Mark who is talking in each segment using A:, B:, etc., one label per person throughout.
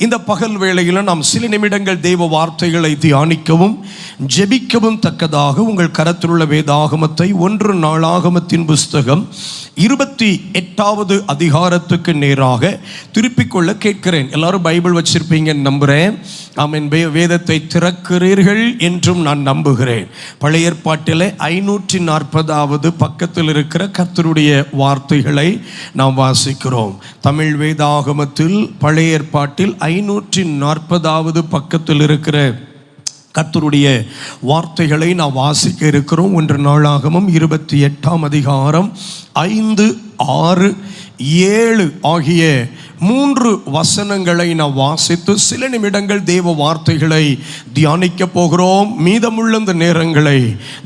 A: இந்த பகல் வேளையில் நாம் சில நிமிடங்கள் தேவ வார்த்தைகளை தியானிக்கவும் ஜெபிக்கவும் தக்கதாக உங்கள் கரத்திலுள்ள வேதாகமத்தை 1 நாளாகமத்தின் புஸ்தகம் 28வது அதிகாரத்துக்கு நேராக திருப்பிக் கொள்ள கேட்கிறேன். எல்லாரும் பைபிள் வச்சிருப்பீங்க நம்புகிறேன். ஆமென். வேதத்தை திறக்கிறீர்கள் என்றும் நான் நம்புகிறேன். பழைய ஏற்பாட்டில் 540வது பக்கத்தில் இருக்கிற கர்த்தருடைய வார்த்தைகளை நாம் வாசிக்கிறோம். தமிழ் வேதாகமத்தில் பழைய ஏற்பாட்டில் 540வது பக்கத்தில் இருக்கிற கர்த்தருடைய வார்த்தைகளை நாம் வாசிக்க இருக்கிறோம். 1 நாளாகமம் 28ஆம் அதிகாரம் 5, 6, 7 ஆகிய 3 வசனங்களை நாம் வாசித்து சில நிமிடங்கள் தேவ வார்த்தைகளை தியானிக்க போகிறோம். மீதமுள்ள இந்த நேரங்களை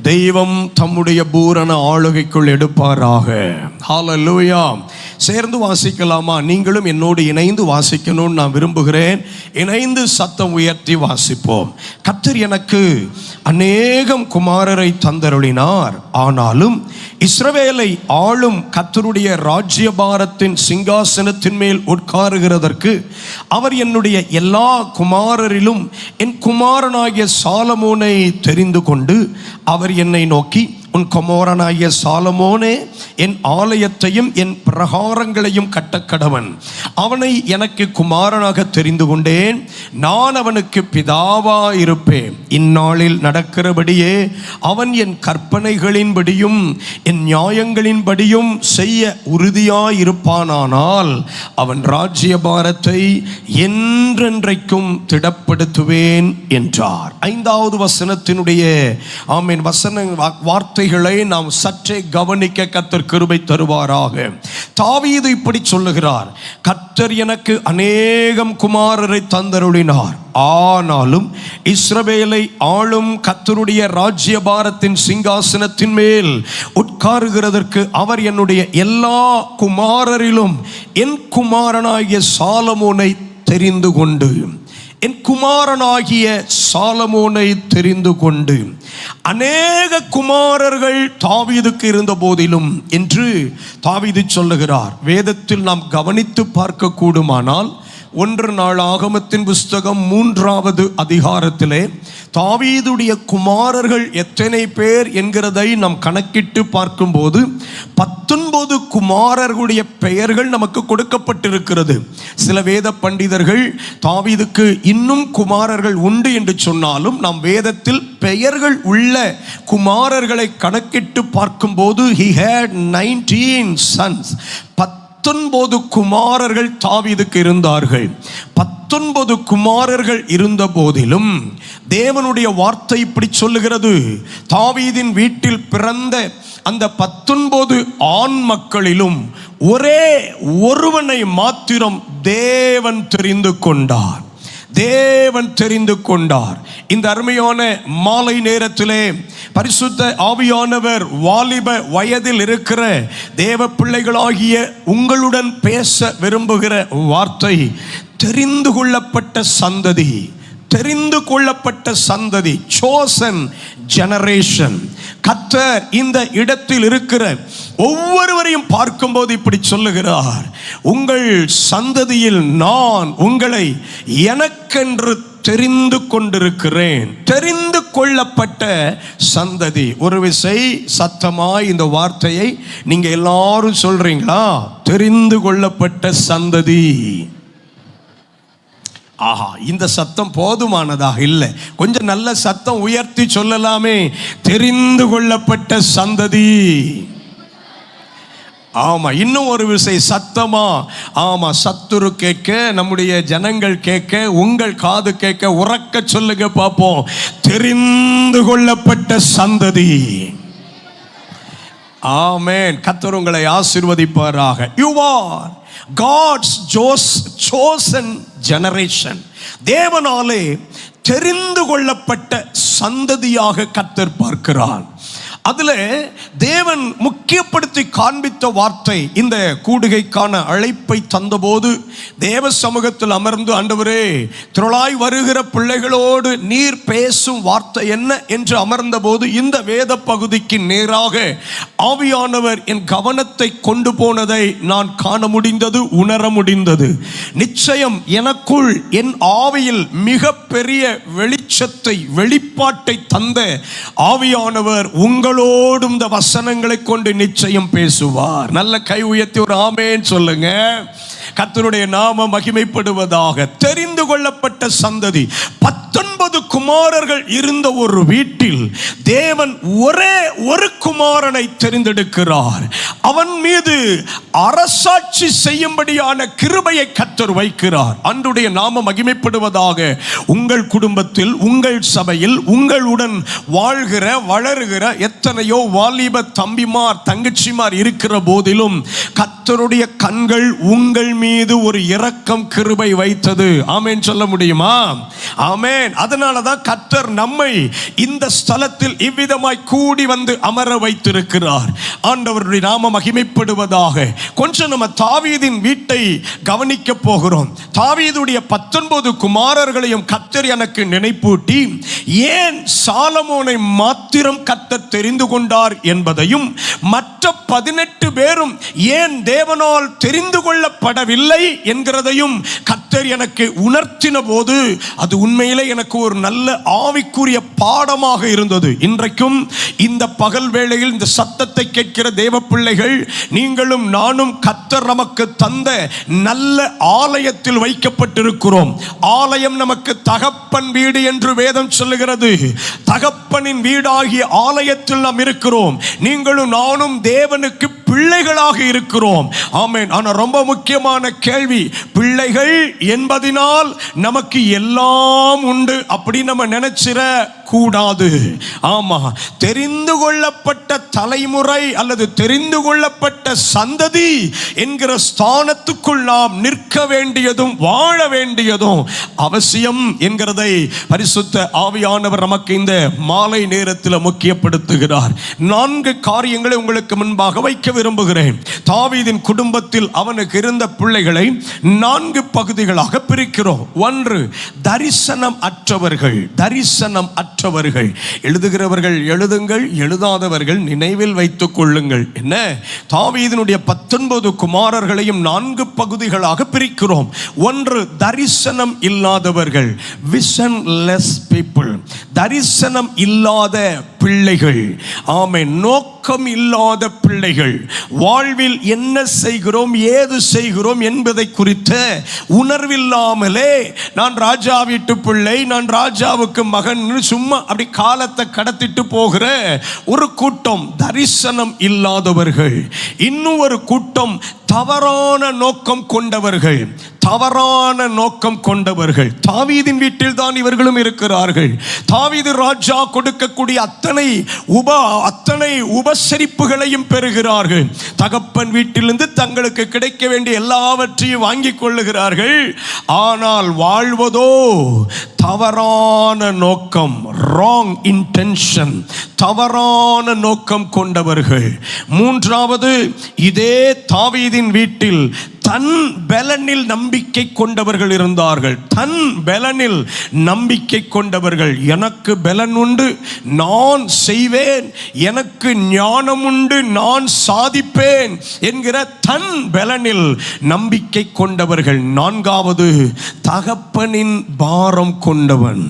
A: தெய்வம் தம்முடைய பூரண ஆளுகைக்குள் எடுப்பாராக. ஹல்லேலூயா. சேர்ந்து வாசிக்கலாமா? நீங்களும் என்னோடு இணைந்து வாசிக்கணும்னு நான் விரும்புகிறேன். இணைந்து சத்தம் உயர்த்தி வாசிப்போம். கர்த்தர் எனக்கு அநேகம் குமாரரை தந்தருளினார், ஆனாலும் இஸ்ரவேலை ஆளும் கர்த்தருடைய ராஜ்யபாரத்தின் சிங்காசனத்தின் மேல் உட்காருகிறதற்கு அவர் என்னுடைய எல்லா குமாரரிலும் என் குமாரனாகிய சாலமோனை தெரிந்து கொண்டு அவர் என்னை நோக்கி, உன் குமாரனாகிய சாலமோனே, என் ஆலயத்தையும் என் பிரகாரங்களையும் கட்டக்கடவன். அவனை எனக்கு குமாரனாக தெரிந்து கொண்டேன். நான் அவனுக்கு பிதாவாயிருப்பேன். இந்நாளில் நடக்கிறபடியே அவன் என் கற்பனைகளின்படியும் என் நியாயங்களின்படியும் செய்ய உறுதியாயிருப்பானானால் அவன் ராஜ்யபாரத்தை என்றென்றைக்கும் திடப்படுத்துவேன் என்றார். 5வது வசனத்தினுடைய ஆமென் வசன வார்த்தைகளை நாம் சற்றே கவனிக்க கர்த்தர் கிருபை தருவாராக. தாவீது இப்படி சொல்லுகிறார், கர்த்தர் எனக்கு அநேகம் குமாரரை தந்தருளினார், ஆனாலும் இஸ்ரவேலை ஆளும் கர்த்தருடைய ராஜ்யபாரத்தின் சிங்காசனத்தின் மேல் உட்காருகிறதற்கு அவர் என்னுடைய எல்லா குமாரரிலும் என் குமாரனாகிய சாலமோனை தெரிந்து கொண்டு, என் குமாரனாகிய சாலமோனை தெரிந்து கொண்டு. அநேக குமாரர்கள் தாவீதுக்கு இருந்த போதிலும் என்று தாவீது சொல்லுகிறார். வேதத்தில் நாம் கவனித்து பார்க்க கூடுமானால் 1 நாளாகமத்தின் புஸ்தகம் 3வது அதிகாரத்திலே தாவீதுடைய குமாரர்கள் எத்தனை பேர் என்கிறதை நாம் கணக்கிட்டு பார்க்கும்போது 19 குமாரர்களுடைய பெயர்கள் நமக்கு கொடுக்கப்பட்டிருக்கிறது. சில வேத பண்டிதர்கள் தாவீதுக்கு இன்னும் குமாரர்கள் உண்டு என்று சொன்னாலும் நாம் வேதத்தில் பெயர்கள் உள்ள குமாரர்களை கணக்கிட்டு பார்க்கும்போது he had 19 sons. 19 குமாரர்கள் தாவீதுக்கு இருந்தார்கள். 19 குமாரர்கள் இருந்த போதிலும் தேவனுடைய வார்த்தை இப்படி சொல்லுகிறது, தாவீதின் வீட்டில் பிறந்த அந்த 19 ஆண் மக்களிலும் ஒரே ஒருவனை மாத்திரம் தேவன் தெரிந்து கொண்டார். தேவன் தெரிந்து கொண்டார். இந்த அருமையான மாலை நேரத்திலே பரிசுத்த ஆவியானவர் வாலிப வயதில் இருக்கிற தேவ பிள்ளைகளாகிய உங்களுடன் பேச விரும்புகிற வார்த்தை, தெரிந்து கொள்ளப்பட்ட சந்ததி, தெரிந்து கொள்ளப்பட்ட சந்ததி, chosen generation. கர்த்தர் இந்த இடத்தில் இருக்கிற ஒவ்வொருவரையும் பார்க்கும்போது இப்படி சொல்லுகிறார், உங்கள் சந்ததியில் நான் உங்களை எனக்கென்று தெரிந்து கொண்டிருக்கிறேன். தெரிந்து கொள்ளப்பட்ட சந்ததி. ஒரு விசை சத்தமாய் இந்த வார்த்தையை நீங்க எல்லாரும் சொல்றீங்களா? தெரிந்து கொள்ளப்பட்ட சந்ததி. ஆஹா, இந்த சத்தம் போதுமானதாக இல்லை. கொஞ்சம் நல்ல சத்தம் உயர்த்தி சொல்லலாமே. தெரிந்து கொள்ளப்பட்ட சந்ததி. ஆமா, இன்னும் ஒரு விசை சத்தமா. ஆமா, சத்துரு கேட்க, நம்முடைய ஜனங்கள் கேட்க, உங்கள் காது கேட்க உறக்க சொல்லுங்க பார்ப்போம். தெரிந்து கொள்ளப்பட்ட சந்ததி. ஆமென். கர்த்தர் உங்களை ஆசீர்வதிப்பாராக. You are God's chosen generation. தேவனாலே தெரிந்து கொள்ளப்பட்ட சந்ததியாக கர்த்தர் பார்க்கிறார். அதுல தேவன் முக்கியப்படுத்தி காண்பித்த வார்த்தை, இந்த கூடுகைக்கான அழைப்பை தந்தபோது தேவ சமூகத்தில் அமர்ந்து, ஆண்டவரே, திரளாய் வருகிற பிள்ளைகளோடு நீர் பேசும் வார்த்தை என்ன என்று அமர்ந்த போது இந்த வேத பகுதிக்கு நேராக ஆவியானவர் என் கவனத்தை கொண்டு போனதை நான் காண முடிந்தது, உணர முடிந்தது. நிச்சயம் எனக்குள் என் ஆவியில் மிக பெரிய வெளிச்சத்தை, வெளிப்பாட்டை தந்த ஆவியானவர் உங்களோடும் இந்த வசனங்களை கொண்டு நிச்சயம் பேசுவார். நல்ல கை உயர்த்தி ஒரு ஆமென் சொல்லுங்க. கர்த்தருடைய நாமம் மகிமைப்படுவதாக. தெரிந்து கொள்ளப்பட்ட சந்ததி, 19 குமாரர்கள் இருந்த ஒரு வீட்டில் தேவன் ஒரே ஒரு குமாரனை தெரிந்தெடுக்கிறார். அவன் மீது அரசாட்சி செய்யும்படியான கிருபையை கர்த்தர் வைக்கிறார். அன்றைய நாமம் மகிமைப்படுவதாக. உங்கள் குடும்பத்தில், உங்கள் சபையில், உங்களுடன் வாழ்கிற வளருகிற எத்தனையோ வாலிப தம்பிமார் தங்கச்சிமார் இருக்கிற போதிலும் கர்த்தருடைய கண்கள் உங்கள் மீது ஒரு இரக்கம், கிருபை வைத்தது. ஆமென் சொல்ல முடியுமா? ஆமென். அதனாலதான் கர்த்தர் நம்மை இந்த ஸ்தலத்தில் இவ்விதமாய் கூடி வந்து அமர வைத்திருக்கிறார். ஆண்டவருடைய நாமம் மகிமைப்படுவதாக. கொஞ்சம் நம்ம தாவீதின் வீட்டை கவனிக்க போகிறோம். தாவீதுடைய 19 குமாரர்களையும் கர்த்தர் எனக்கு நினைப்பூட்டி, ஏன் சாலமோனை மாத்திரம் கர்த்தர் தெரிந்து கொண்டார் என்பதையும், மற்ற 18 பேரும் ஏன் தேவனால் தெரிந்து கொள்ளப்படவில்லை என்கிறதையும் கர்த்தர் எனக்கு உணர்த்தின போது அது உண்மையிலே எனக்கு ஒரு நல்ல ஆவிக்குரிய பாடமாக இருந்தது. இன்றைக்கும் இந்த பகல் வேளையில் இந்த சத்தத்தை கேட்கிற தேவ பிள்ளைகள், நீங்களும் நானும் கர்த்தர் நமக்கு தந்த நல்ல ஆலயத்தில் வைக்கப்பட்டிருக்கிறோம். ஆலயம் நமக்கு தகப்பன் வீடு என்று வேதம் சொல்லுகிறது. தகப்பனின் வீடாகிய ஆலயத்தில் நாம் இருக்கிறோம். நீங்களும் நானும் தேவனுக்கு பிள்ளைகளாக இருக்கிறோம். ஆமென். ஆனா ரொம்ப முக்கியமான கேள்வி, பிள்ளைகள் என்பதினால் நமக்கு எல்லாம் உண்டு அப்படி நம்ம நினைச்சிட கூடாது. ஆமா, தெரிந்து கொள்ளப்பட்ட தலைமுறை அல்லது தெரிந்து கொள்ளப்பட்ட சந்ததி என்கிற ஸ்தானத்துக்குள் நாம் நிற்க வேண்டியதும் வாழ வேண்டியதும் அவசியம் என்கிறதை பரிசுத்த ஆவியானவர் நமக்கு இந்த மாலை நேரத்தில் முக்கியப்படுத்துகிறார். 4 காரியங்களை உங்களுக்கு முன்பாக வைக்க விரும்புகிறேன். தாவீதின் குடும்பத்தில் அவனுக்கு இருந்த பிள்ளைகளை 4 பகுதிகளாக பிரிக்கிறோம். 1, தரிசனம் அற்றவர்கள். தரிசனம் அற்றவர்கள். எழுதுகிறவர்கள் எழுதுங்கள், எழுதாதவர்கள் நினைவில் வைத்துக் கொள்ளுங்கள். என்ன? தாவீதினுடைய 19 குமாரர்களையும் 4 பகுதிகளாக பிரிக்கிறோம். 1, தரிசனம் இல்லாதவர்கள், விஷன்லெஸ் பீப்புள். தரிசனம் இல்லாத பிள்ளைகள். ஆமென். நோக்கம் இல்லாத பிள்ளைகள். வாழ்வில் என்ன செய்கிறோம், ஏது செய்கிறோம் என்பதை குறித்த உணர்வில்லாமலே நான் ராஜா வீட்டு பிள்ளை, நான் ராஜாவுக்கு மகன், சும்மா அப்படி காலத்தை கடத்திட்டு போகிற ஒரு கூட்டம் தரிசனம் இல்லாதவர்கள். இன்னும் ஒரு கூட்டம் தவறான நோக்கம் கொண்டவர்கள். தவறான நோக்கம் கொண்டவர்கள். தாவீதின் வீட்டில் தான் இவர்களும் இருக்கிறார்கள். தாவீது ராஜா கொடுக்கக்கூடிய அத்தனை உபசரிப்புகளையும் பெறுகிறார்கள். தகப்பன் வீட்டிலிருந்து தங்களுக்கு கிடைக்க வேண்டிய எல்லாவற்றையும் வாங்கிக் கொள்ளுகிறார்கள். ஆனால் வாழ்வதோ தவறான நோக்கம், ராங் இன்டென்ஷன், தவறான நோக்கம் கொண்டவர்கள். 3வது, இதே தாவீதின் வீட்டில் தன் பலனில் நம்பிக்கை கொண்டவர்கள் இருந்தார்கள். தன் பலனில் நம்பிக்கை கொண்டவர்கள். எனக்கு பலன் உண்டு, நான் செய்வேன், எனக்கு ஞானம் உண்டு, நான் சாதிப்பேன் என்கிற தன் பலனில் நம்பிக்கை கொண்டவர்கள். 4வது, தகப்பனின் பாரம் கொண்டவன்.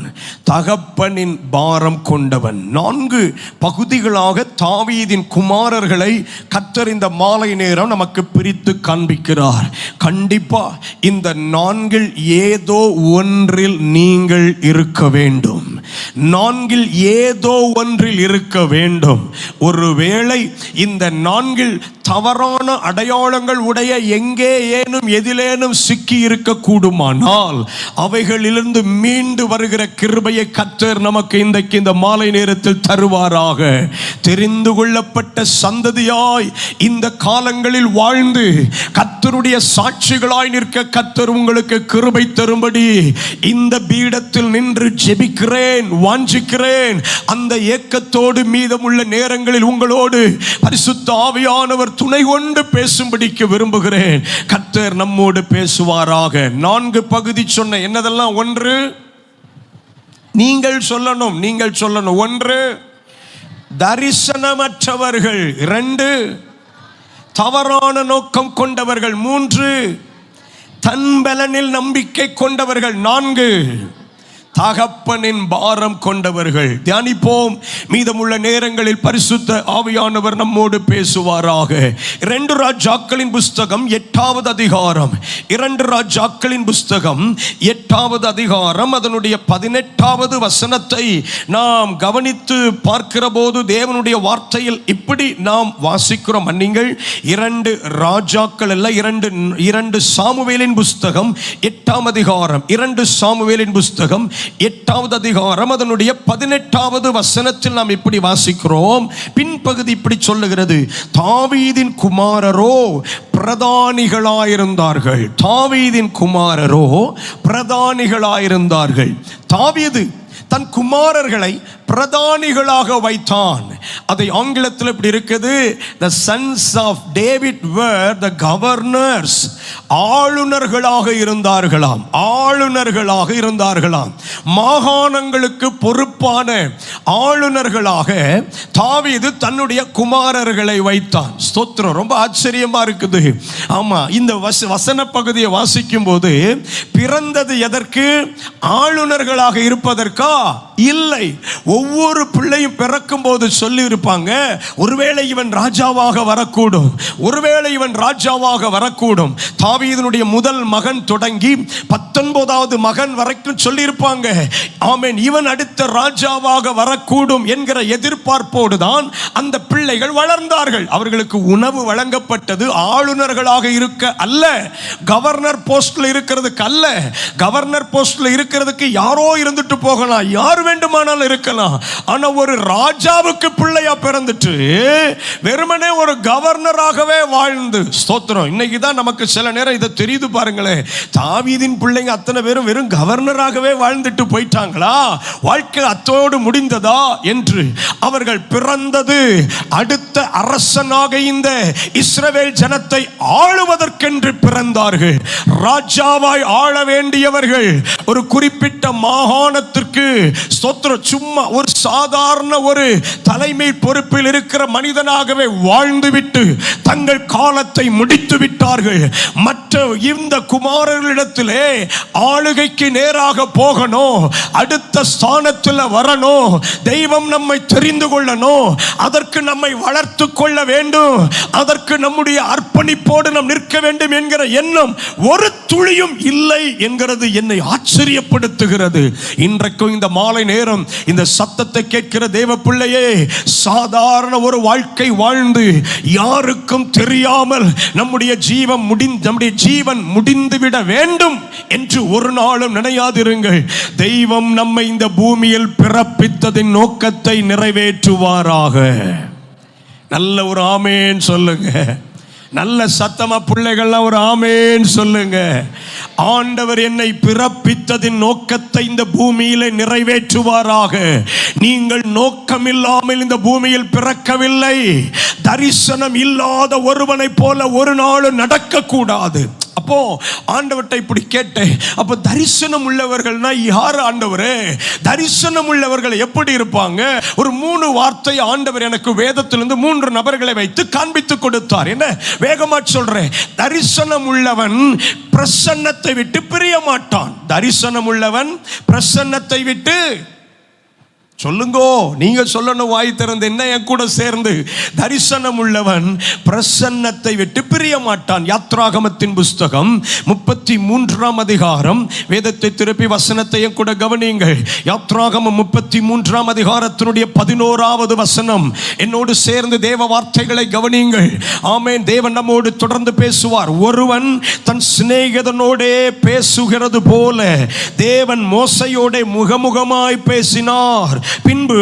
A: தகப்பனின் பாரம் கொண்டவன். 4 பகுதிகளாக தாவீதின் குமாரர்களை கர்த்தர் இந்த மாலை நேரம் நமக்கு பிரித்து காண்பிக்கிறார். கண்டிப்பா இந்த 4 ஏதோ ஒன்றில் நீங்கள் இருக்க வேண்டும். 4 ஏதோ ஒன்றில் இருக்க வேண்டும். ஒருவேளை இந்த 4 தவறான அடையாளங்கள் உடைய எங்கே ஏனும் எதிலேனும் சிக்கி இருக்க கூடுமானால் அவைகளிலிருந்து மீண்டு வருகிற கிருபையை கர்த்தர் நமக்கு இன்றைக்கு இந்த மாலை நேரத்தில் தருவாராக. தெரிந்து கொள்ளப்பட்ட சந்ததியாய் இந்த காலங்களில் வாழ்ந்து கர்த்தருடைய சாட்சிகளாய் நிற்க கர்த்தர் உங்களுக்கு கிருபை தரும்படி இந்த பீடத்தில் நின்று ஜெபிக்கிறேன், வாஞ்சிக்கிறேன். அந்த ஏக்கத்தோடு மீதமுள்ள நேரங்களில் உங்களோடு பரிசுத்த ஆவியானவர் துணை கொண்டு பேசும்படிக்கு விரும்புகிறேன். கர்த்தர் நம்மோடு பேசுவாராக. 4 பகுதி சொன்ன என்னதெல்லாம்? 1, நீங்கள் சொல்லணும். 1, தரிசனமற்றவர்கள். 2, தவறான நோக்கம் கொண்டவர்கள். 3, தன்பலனில் நம்பிக்கை கொண்டவர்கள். 4, தகப்பனின் பாரம் கொண்டவர்கள். தியானிப்போம். மீதமுள்ள நேரங்களில் பரிசுத்த ஆவியானவர் நம்மோடு பேசுவாராக. 2 ராஜாக்களின் புஸ்தகம் 8வது அதிகாரம். 2 ராஜாக்களின் புஸ்தகம் 8வது அதிகாரம் அதனுடைய 18வது வசனத்தை நாம் கவனித்து பார்க்கிற போது தேவனுடைய வார்த்தையில் இப்படி நாம் வாசிக்கிறோம். நீங்கள் 2 ராஜாக்கள் அல்ல, 2 சாமுவேலின் புஸ்தகம் 8ஆம் அதிகாரம். 2 சாமுவேலின் புஸ்தகம் 8வது அதிகாரம் அதனுடைய 18வது வசனத்தில் நாம் இப்படி வாசிக்கிறோம். பின்பகுதி இப்படி சொல்லுகிறது: தாவீதின் குமாரரோ பிரதானிகளாயிருந்தார்கள். தாவீதின் குமாரரோ பிரதானிகளாயிருந்தார்கள். தாவீது தன் குமாரர்களை பிரதானிகளாக வைத்தான். அதை ஆங்கிலத்தில் இப்படி இருக்குது: the sons of David were the governors. ஆளுநர்களாக இருந்தார்களாம். ஆளுநர்களாக இருந்தார்களாம். மாகாணங்களுக்கு பொறுப்பான ஆளுநர்களாக தாவீது தன்னுடைய குமாரர்களை வைத்தான். ஸ்தோத்திரம். ரொம்ப ஆச்சரியமா இருக்குது. ஆமா, இந்த வசன பகுதியை வாசிக்கும் போது பிறந்தது எதற்கு? ஆளுநர்களாக இருப்பதற்கா? இல்லை. ஒவ்வொரு பிள்ளையும் பிறக்கும் போது சொல்லி இருப்பாங்க, ஒருவேளை இவன் ராஜாவாக வரக்கூடும், ஒருவேளை இவன் ராஜாவாக வரக்கூடும். தாவீதினுடைய முதல் மகன் தொடங்கி 19வது மகன் வரைக்கும் சொல்லி இருப்பாங்க, ஆமென், இவன் அடுத்த ராஜாவாக வரக்கூடும் என்கிற எதிர்பார்ப்போடு தான் அந்த பிள்ளைகள் வளர்ந்தார்கள். அவர்களுக்கு உணவு வழங்கப்பட்டது ஆளுநர்களாக இருக்க அல்ல, கவர்னர் போஸ்ட்ல இருக்கிறதுக்கு அல்ல. கவர்னர் போஸ்ட்ல இருக்கிறதுக்கு யாரோ இருந்துட்டு போகலாம், யார் வேண்டுமானாலும் இருக்கலாம். ஆனா ஒரு ராஜாவுக்கு பிள்ளையா பிறந்துட்டு வெறுமனே ஒரு கவர்னராகவே வாழ்ந்து, ஸ்தோத்திரம். இன்னைக்கு தான் நமக்கு சில நேரம் இதை தெரியுது பாருங்களேன். தாவீதின் பிள்ளைங்க அத்தனை பேரும் வெறும் கவர்னராகவே வாழ்ந்துட்டு போயிட்டாங்களா? வாழ்க்கை அத்தோடு முடிந்ததா என்று. அவர்கள் பிறந்தது அடுத்த அரசனாக இந்த இஸ்ரவேல் ஜனத்தை ஆளுவதற்கென்று பிறந்தார்கள். ராஜாவாய் ஆள வேண்டியவர்கள் ஒரு குறிப்பிட்ட மாகாணத்திற்கு, ஸ்தோத்திரம், சும்மா ஒரு சாதாரண ஒரு தலைமை பொறுப்பில் இருக்கிற மனிதனாகவே வாழ்ந்துவிட்டு தங்கள் காலத்தை முடித்து விட்டார்கள். மற்ற இந்த குமாரர்களிடத்திலே ஆளுகைக்கு நேராக போகணும், அடுத்த ஸ்தானத்தில் வரணும், தெய்வம் நம்மை தெரிந்து கொள்ளணும், அதற்கு நம்மை வளர்த்து கொள்ள வேண்டும், அதற்கு நம்முடைய அர்ப்பணிப்போடு நாம் நிற்க வேண்டும் என்கிற எண்ணம் ஒரு துளியும் இல்லை என்கிறது என்னை ஆச்சரியப்படுத்துகிறது. இன்றைக்கும் இந்த மாலை நேரம் இந்த சத்தத்தை கேட்கிற தேவ பிள்ளையே, சாதாரண ஒரு வாழ்க்கை வாழ்ந்து யாருக்கும் தெரியாமல் நம்முடைய ஜீவன் முடிந்துவிட வேண்டும் என்று ஒரு நாளும் நினையாதிருங்கள். தெய்வம் நம்மை இந்த பூமியில் பிறப்பித்ததின் நோக்கத்தை நிறைவேற்றுவாராக. நல்ல ஒரு ஆமேன் சொல்லுங்க. நல்ல சத்தமா பிள்ளைகள்லாம் ஒரு ஆமேன் சொல்லுங்க. ஆண்டவர் என்னை பிறப்பித்ததின் நோக்கத்தை இந்த பூமியில நிறைவேற்றுவாராக. நீங்கள் நோக்கம் இல்லாமல் இந்த பூமியில் பிறக்கவில்லை. தரிசனம் இல்லாத ஒருவனை போல ஒரு நாளும் நடக்க கூடாது. அப்போ ஆண்டவர்கிட்ட இப்படி கேட்டேன், அப்போ தரிசனம் உள்ளவர்கள்னா யார் ஆண்டவரே? தரிசனம் உள்ளவர்கள் எப்படி இருப்பாங்க? ஒரு 3 வார்த்தை ஆண்டவர் எனக்கு வேதத்திலிருந்து 3 நபர்களை வைத்து காண்பித்து கொடுத்தார். என்ன வேகமா சொல்றேன். தரிசனம் உள்ளவன் பிரசன்னத்தை விட்டு பிரிய மாட்டான். தரிசனம் உள்ளவன் பிரசன்னத்தை விட்டு, சொல்லுங்கோ, நீங்க சொல்லணும் வாய் திறந்து. என்ன என் கூட சேர்ந்து, தரிசனம் உள்ளவன் பிரசன்னத்தை விட்டு பிரிய மாட்டான். யாத்ராகமத்தின் புஸ்தகம் 33ஆம் அதிகாரம், வேதத்தை திருப்பி வசனத்தையும் கூட கவனியுங்கள். யாத்ராகமம் 33ஆம் அதிகாரத்தினுடைய 11வது வசனம். என்னோடு சேர்ந்து தேவ வார்த்தைகளை கவனியுங்கள். ஆமென். தேவன் நம்மோடு தொடர்ந்து பேசுவார். ஒருவன் தன் சிநேகிதனோடே பேசுகிறது போல தேவன் மோசையோட முகமுகமாய் பேசினார். பின்பு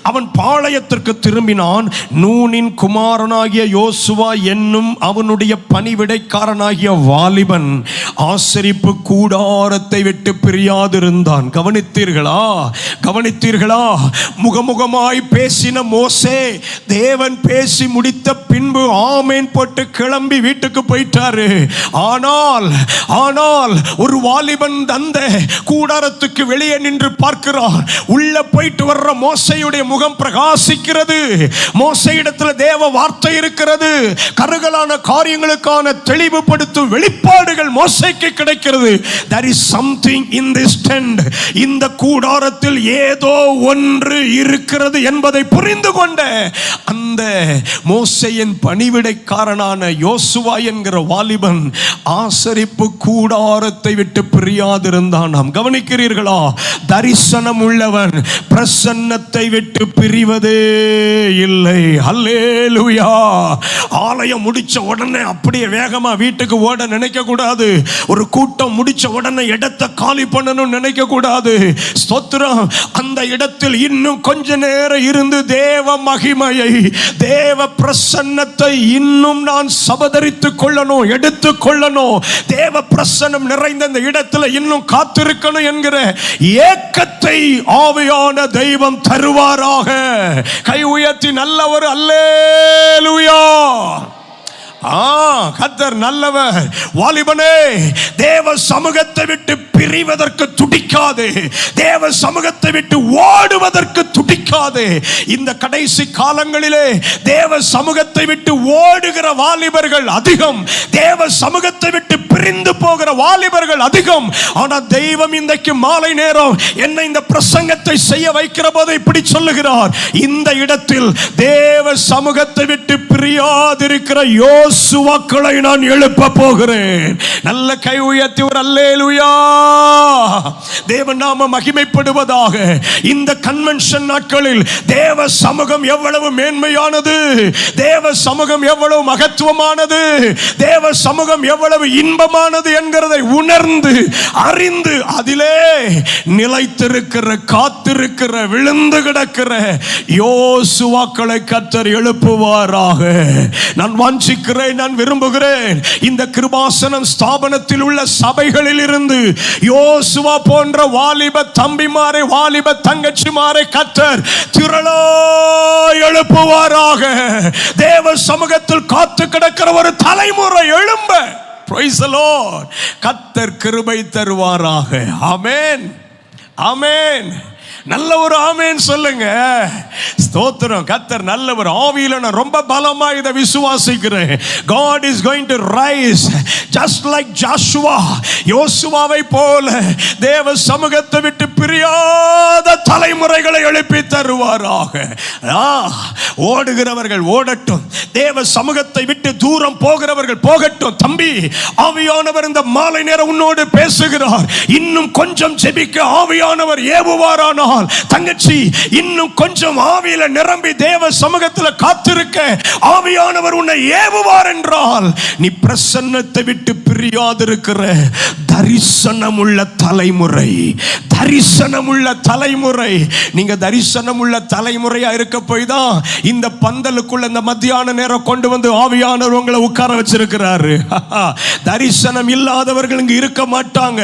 A: அவன் பாளையத்திற்கு திரும்பினான். நூனின் குமாரனாகிய யோசுவா என்னும் அவனுடைய பணிவிடைக்காரனாகிய வாலிபன் ஆசரிப்பு கூடாரத்தை விட்டு பிரியாதிருந்தான். கவனித்தீர்களா? கவனித்தீர்களா? முகமுகமாய் பேசின மோசே தேவன் பேசி முடித்த பின்பு ஆமேன் போட்டு கிளம்பி வீட்டுக்கு போயிட்டாரு. ஆனால் ஒரு வாலிபன் அந்த கூடாரத்துக்கு வெளியே நின்று பார்க்கிறான். உள்ள போயிட்டு வர்ற மோசையுடைய முகம் பிரகாசிக்கிறது. மோசையிடத்தில் தேவ வார்த்தை இருக்கிறது. கருகலான காரியங்களுக்கான தெளிவுபடுத்தும் வெளிப்பாடுகள் மோசைக்கு கிடைக்கிறது. There is something in this tent. இந்த கூடாரத்தில் ஏதோ ஒன்று இருக்கிறது என்பதை புரிந்து கொண்ட அந்த மோசையின் பணிவிடைக்காரனான யோசுவா என்கிற வாலிபன் ஆசரிப்பு கூடாரத்தை விட்டு பிரியாதிருந்தான். நாம் கவனிக்கிறீர்களா? தரிசனம் உள்ளவன் பிரசன்னத்தை விட்டு பிரிவதே இல்லை. அல்லேலூயா. ஆலயம் முடிச்ச உடனே அப்படியே வேகமா வீட்டுக்கு ஓட நினைக்க கூடாது. ஒரு கூட்டம் முடிச்ச உடனே இடத்தை காலி பண்ணணும் நினைக்க கூடாது. ஸ்தோத்திரம். அந்த இடத்தில் இன்னும் கொஞ்ச நேரம் இருந்து தேவ மகிமையை, தேவ பிரசன்னத்தை இன்னும் நான் சபதரித்துக் கொள்ளணும், எடுத்துக் கொள்ளணும். தேவ பிரசன்னம் நிறைந்த இந்த இடத்துல இன்னும் காத்திருக்கணும் என்கிற ஏக்கத்தை ஆவியான தெய்வம் தருவாராக. கை உயர்த்தி நல்ல ஒரு அல்லேலூயா. கர்த்தர் நல்லவர். வாலிபனே, தேவ சமூகத்தை விட்டு பிரிவதற்கு துடிக்காதே. தேவ சமூகத்தை விட்டு ஓடுவதற்கு துடிக்காதே. இந்த கடைசி காலங்களிலே தேவ சமூகத்தை விட்டு ஓடுகிற வாலிபர்கள் அதிகம். தேவ சமூகத்தை விட்டு பிரிந்து போகிற வாலிபர்கள் அதிகம். ஆனால் தெய்வம் இன்றைக்கு மாலை நேரம் என்னை இந்த பிரசங்கத்தை செய்ய வைக்கிற போது இப்படி சொல்லுகிறார். இந்த இடத்தில் தேவ சமூகத்தை விட்டு பிரியாதிருக்கிற யோசுவாக்களை நான் எழுப்ப போகிறேன். நல்ல கை உயர்த்தி ஒரு அல்லேலூயா. தேவ நாம மகிமைப்படுவதாக. இந்த கன்வென்ஷன் நாட்களில் தேவ சமூகம் எவ்வளவு மேன்மையானது, தேவ சமூகம் எவ்வளவு மகத்துவமானது, தேவ சமூகம் எவ்வளவு இன்பமானது என்கிறதை உணர்ந்து அறிந்து அதிலே நிலைத்திருக்கிற, காத்திருக்கிற, விழுந்து கிடக்கிற யோசுவாக்களை கர்த்தர் எழுப்புவாராக. நான் வாஞ்சிக்கிறேன், நான் விரும்புகிறேன். இந்த கிருபாசனம் ஸ்தாபனத்தில் உள்ள சபைகளில் இருந்து யோசுவா போன்ற வாலிப தம்பிமாரை, வாலிப தங்கச்சிமாரை கர்த்தர் திரளாய் எழுப்புவாராக. தேவ சமூகத்தில் காத்து கிடக்கிற ஒரு தலைமுறை எழும்ப. Praise the Lord. கர்த்தர் கிருபை தருவாராக. ஆமென், ஆமென். நல்ல ஒரு ஆமென் சொல்லுங்க. ஸ்தோத்திரம். கர்த்தர் நல்லவர். ஆவியில நான் ரொம்ப பலமா இதை விசுவாசிக்கிறேன். God is going to rise just like Joshua. யோசுவாவை போல தேவ சமூகத்தை விட்டு பிரியாத தலைமுறைகளை எழுப்பி தருவாராக. ஓடுகிறவர்கள் ஓடட்டும், தேவ சமூகத்தை விட்டு தூரம் போகிறவர்கள் போகட்டும். தம்பி, ஆவியானவர் இந்த மாலை நேரம் உன்னோடு பேசுகிறார். இன்னும் கொஞ்சம் ஜெபிக்க ஆவியானவர் ஏவுவாரானால், தங்கச்சி இன்னும் கொஞ்சம் ஆவியில நிரம்பி தேவ சமூகத்தில் காத்திருக்க ஆவியானவர் உன்னை ஏவுவார் என்றால், நீ பிரசன்னத்தை விட்டு பிரியாதிருக்கிற தரிசனமுள்ள தலைமுறை, தரிசனமுள்ள தலைமுறை. நீங்க தரிசனமுள்ள தலைமுறையா இருக்க போய் தான் இந்த பந்தலுக்குள்ள இந்த மத்தியான நேரம் கொண்டு வந்து ஆவியானவர் உங்களை உட்கார வச்சிருக்கிறாரு. தரிசனம் இல்லாதவர்கள் இங்க இருக்க மாட்டாங்க.